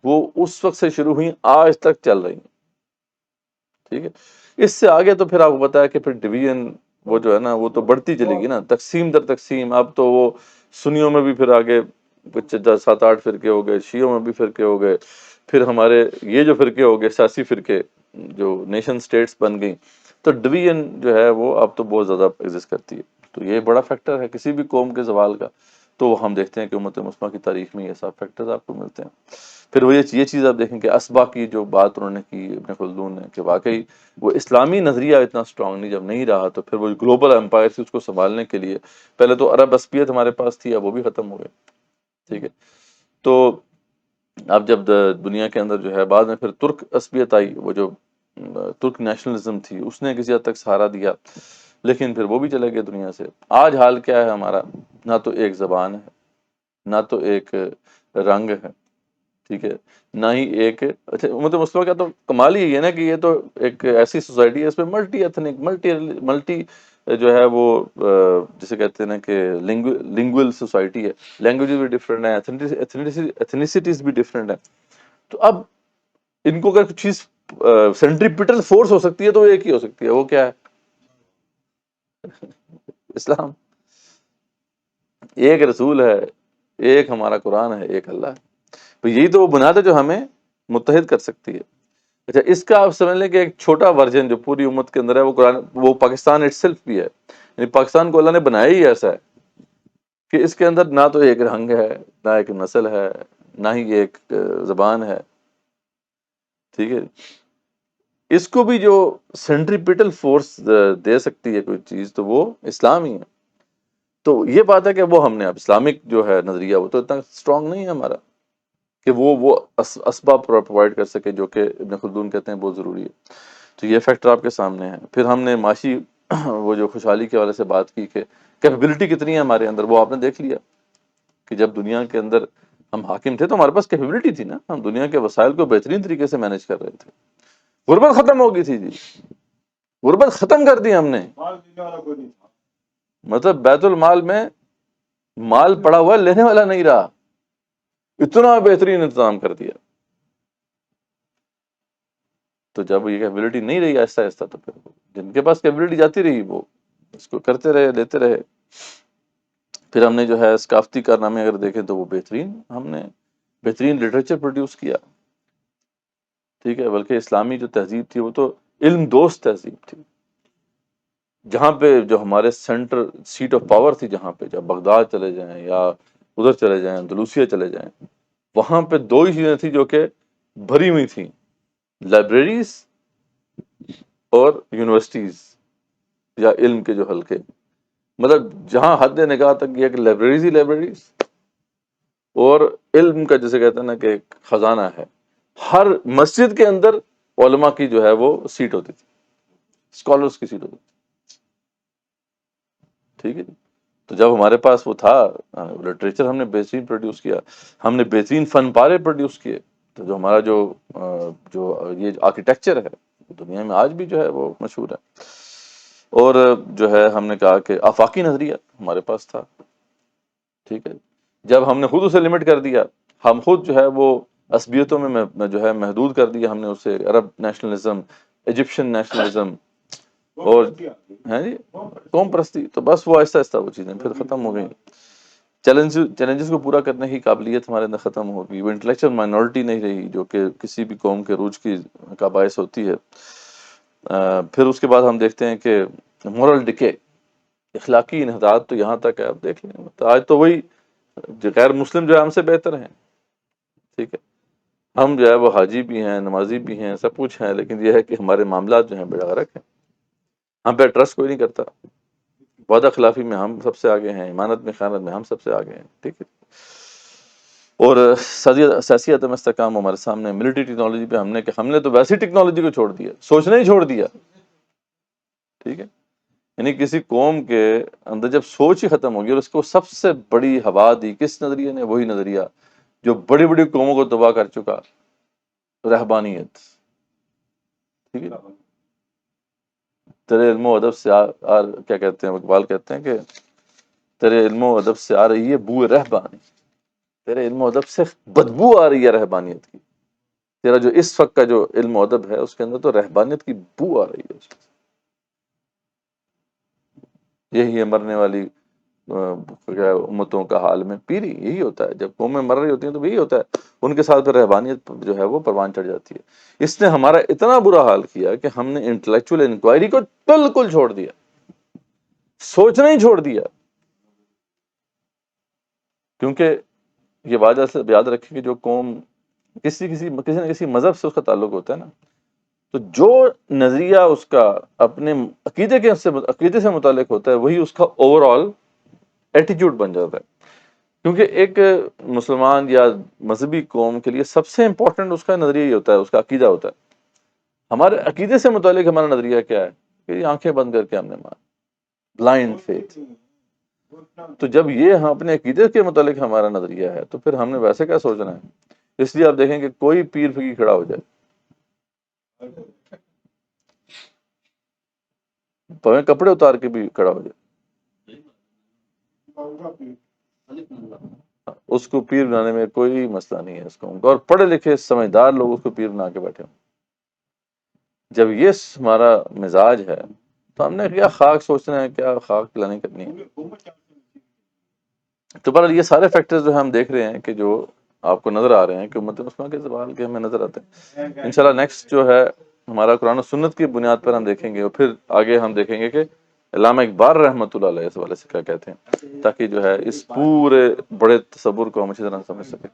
وہ اس وقت سے شروع ہوئی آج تک چل رہی ہیں، ٹھیک ہے۔ اس سے آگے تو پھر آپ کو پتا ہے کہ پھر ڈویژن وہ جو ہے نا وہ تو بڑھتی چلے گی نا، تقسیم در تقسیم۔ اب تو وہ سنیوں میں بھی پھر آگے 7-8 فرقے ہو گئے، شیعوں میں بھی فرقے ہو گئے، پھر ہمارے یہ جو فرقے ہو گئے سیاسی فرقے جو نیشن سٹیٹس بن گئیں، تو ڈویژن جو ہے وہ اب تو بہت زیادہ ایگزسٹ کرتی ہے۔ تو یہ بڑا فیکٹر ہے کسی بھی قوم کے زوال کا، تو ہم دیکھتے ہیں کہ امت مسلمہ کی تاریخ میں یہ سب فیکٹرز آپ کو ملتے ہیں۔ پھر وہ یہ چیز آپ دیکھیں کہ اسبا کی جو بات انہوں نے کی ابن خلدون نے کہ واقعی وہ اسلامی نظریہ اتنا اسٹرانگ نہیں، جب نہیں رہا تو پھر وہ گلوبل امپائر سے اس کو سنبھالنے کے لیے پہلے تو عرب عصبیت ہمارے پاس تھی، اب وہ بھی ختم ہو گئے، ٹھیک ہے۔ تو اب جب دنیا کے اندر جو ہے بعد میں پھر ترک عصبیت آئی، وہ جو ترک نیشنلزم تھی اس نے کسی حد تک سہارا دیا، لیکن پھر وہ بھی چلے گئے دنیا سے۔ آج حال کیا ہے ہمارا، نہ تو ایک زبان ہے، نہ تو ایک رنگ ہے، ٹھیک ہے، نہ ہی ایک اچھا امت مسلمہ کا تو کمال ہی ہے نا کہ یہ تو ایک ایسی سوسائٹی ہے اس میں ملٹی ایتھنک ملٹی جو ہے وہ جسے کہتے ہیں نا کہ لنگول سوسائٹی ہے، لینگویجز بھی ڈفرینٹ ہیں، ایتھنیسٹیز بھی ڈفرینٹ ہیں۔ تو اب ان کو اگر کچھ چیز سینٹریپیٹل فورس ہو سکتی ہے تو وہ ایک ہی ہو سکتی ہے، وہ کیا ہے؟ اسلام۔ ایک رسول ہے، ایک ہمارا قرآن ہے، ایک اللہ ہے، تو یہی تو وہ بنیاد ہے جو ہمیں متحد کر سکتی ہے۔ اچھا اس کا آپ سمجھ لیں کہ ایک چھوٹا ورژن جو پوری امت کے اندر ہے وہ قرآن، وہ پاکستان اٹ سیلف بھی ہے، یعنی پاکستان کو اللہ نے بنایا ہی ایسا ہے کہ اس کے اندر نہ تو ایک رنگ ہے، نہ ایک نسل ہے، نہ ہی ایک زبان ہے، ٹھیک ہے۔ اس کو بھی جو سینٹریپیٹل فورس دے سکتی ہے کوئی چیز تو وہ اسلام ہی ہے۔ تو یہ بات ہے کہ وہ ہم نے اب اسلامک جو ہے نظریہ وہ تو اتنا اسٹرانگ نہیں ہے ہمارا کہ وہ اسباب پرووائڈ کر سکے جو کہ ابن خلدون کہتے ہیں بہت ضروری ہے. تو یہ فیکٹر آپ کے سامنے ہے. پھر ہم نے معاشی وہ جو خوشحالی کے حوالے سے بات کی کہ کیپیبلٹی کتنی ہے ہمارے اندر، وہ آپ نے دیکھ لیا کہ جب دنیا کے اندر ہم حاکم تھے تو ہمارے پاس کیپیبلٹی تھی نا، ہم دنیا کے وسائل کو بہترین طریقے سے مینج کر رہے تھے. غربت ختم ہو گئی تھی جی، غربت ختم کر دی ہم نے. مطلب بیت المال میں مال پڑا ہوا لینے والا نہیں رہا، اتنا بہترین انتظام کر دیا. تو جب یہ کیپیبلٹی نہیں رہی آہستہ آہستہ تو پھر جن کے پاس کیپیبلٹی جاتی رہی وہ اس کو کرتے رہے، لیتے رہے. پھر ہم نے جو ہے ثقافتی کارنامے اگر دیکھیں تو وہ ہم نے بہترین لٹریچر پروڈیوس کیا، ٹھیک ہے. بلکہ اسلامی جو تہذیب تھی وہ تو علم دوست تہذیب تھی. جہاں پہ جو ہمارے سینٹر سیٹ آف پاور تھی، جہاں پہ جب بغداد چلے جائیں یا ادھر چلے جائیں اندلوسیہ چلے جائیں، وہاں پہ دو ہی چیزیں تھیں جو کہ بھری ہوئی تھیں، لائبریریز اور یونیورسٹیز یا علم کے جو حلقے. مطلب جہاں حد نگاہ تک یہ کہ لائبریریز ہی لائبریریز اور علم کا جسے کہتے ہیں نا کہ ایک خزانہ ہے. ہر مسجد کے اندر علماء کی جو ہے وہ سیٹ ہوتی تھی، اسکالرس کی سیٹ ہوتی تھی، ٹھیک ہے. تو جب ہمارے پاس وہ تھا لٹریچر ہم نے بہترین پروڈیوس کیا، ہم نے بہترین فن پارے پروڈیوس کیے. تو جو ہمارا جو یہ آرکیٹیکچر ہے دنیا میں آج بھی جو ہے وہ مشہور ہے. اور جو ہے ہم نے کہا کہ آفاقی نظریہ ہمارے پاس تھا، ٹھیک ہے. جب ہم نے خود اسے لمٹ کر دیا، ہم خود جو ہے وہ عصبیتوں میں جو ہے محدود کر دیا ہم نے اسے، عرب نیشنلزم، ایجپشن نیشنلزم اور ہے جی قوم پرستی. تو بس وہ آہستہ آہستہ وہ چیزیں پھر ختم ہو گئیں. چیلنجز کو پورا کرنے کی قابلیت ہمارے اندر ختم ہو گئی. وہ انٹلیکچوئل مائنورٹی نہیں رہی جو کہ کسی بھی قوم کے عروج کا باعث ہوتی ہے. پھر اس کے بعد ہم دیکھتے ہیں کہ مورل ڈکے، اخلاقی انحطاط تو یہاں تک ہے. اب دیکھ لیں آج تو وہی غیر مسلم جو ہے ہم سے بہتر ہیں، ٹھیک ہے. ہم جو ہے وہ حاجی بھی ہیں، نمازی بھی ہیں، سب کچھ ہیں، لیکن یہ ہے کہ ہمارے معاملات جو ہیں بڑا غرق ہیں. ہم پہ ٹرسٹ کوئی نہیں کرتا. وعدہ خلافی میں ہم سب سے آگے ہیں، امانت میں خیانت میں ہم سب سے آگے ہیں، ٹھیک ہے. اور سیاسی عدم استحکام ہمارے سامنے. ملٹری ٹیکنالوجی پہ ہم نے تو ویسی ٹیکنالوجی کو چھوڑ دیا، سوچنا ہی چھوڑ دیا، ٹھیک ہے. یعنی کسی قوم کے اندر جب سوچ ہی ختم ہوگی، اور اس کو سب سے بڑی ہوا دی کس نظریے نے؟ وہی نظریہ جو بڑی بڑی قوموں کو تباہ کر چکا، رہبانیت، ٹھیک ہے. تیرے علم و ادب سے کیا کہتے ہیں اقبال کہتے ہیں کہ تیرے علم و ادب سے آ رہی ہے بو رہبانی، تیرے علم و ادب سے بدبو آ رہی ہے رہبانیت کی. تیرا جو اس وقت کا جو علم و ادب ہے اس کے اندر تو رہبانیت کی بو آ رہی ہے. یہی ہے مرنے والی امتوں کا حال میں پیری. یہی ہوتا ہے جب قومیں مر رہی ہوتی ہیں تو یہی ہوتا ہے، ان کے ساتھ رہبانیت جو ہے وہ پروان چڑھ جاتی ہے. اس نے ہمارا اتنا برا حال کیا کہ ہم نے انٹلیکچوئل انکوائری کو بالکل چھوڑ دیا، سوچنا ہی چھوڑ دیا. کیونکہ یہ واجہ سے یاد رکھیں کہ جو قوم کسی نہ کسی مذہب سے اس کا تعلق ہوتا ہے نا، تو جو نظریہ اس کا اپنے عقیدے سے متعلق ہوتا ہے وہی اس کا اوور آل ایٹیٹیوڈ بن جاتا ہے. کیونکہ ایک مسلمان یا مذہبی قوم کے لیے سب سے امپورٹنٹ اس کا نظریہ ہی ہوتا ہے، اس کا عقیدہ ہوتا ہے. ہمارے عقیدے سے متعلق ہمارا نظریہ کیا ہے کہ یہ آنکھیں بند کر کے ہم نے مان، بلائنڈ فیتھ. تو جب یہ ہم اپنے عقیدے کے متعلق ہمارا نظریہ ہے تو پھر ہم نے ویسے کیا سوچنا ہے. اس لیے آپ دیکھیں کہ کوئی پیر فقیہ کھڑا ہو جائے، پویں کپڑے اتار کے بھی کھڑا ہو جائے، اس کو پیر بنانے میں کوئی مسئلہ نہیں ہے اس کو. اور پڑھے لکھے سمجھدار لوگ اس کو پیر بنا کے بیٹھے ہوں. جب یہ ہمارا مزاج ہے تو ہم نے کیا خاک سوچنا ہے، کیا خاک پلانی کرنی ہے. تو بہرحال یہ سارے فیکٹرز جو ہم دیکھ رہے ہیں کہ جو آپ کو نظر آ رہے ہیں کہ امت مسلمہ کے زوال کے ہمیں نظر آتے ہیں. انشاءاللہ نیکسٹ جو ہے ہمارا قرآن و سنت کی بنیاد پر ہم دیکھیں گے، اور پھر آگے ہم دیکھیں گے کہ علامہ اقبال رحمۃ اللہ علیہ اس والے سے کیا کہتے ہیں، تاکہ جو ہے اس پورے بڑے تصور کو ہم اچھی طرح سمجھ سکیں.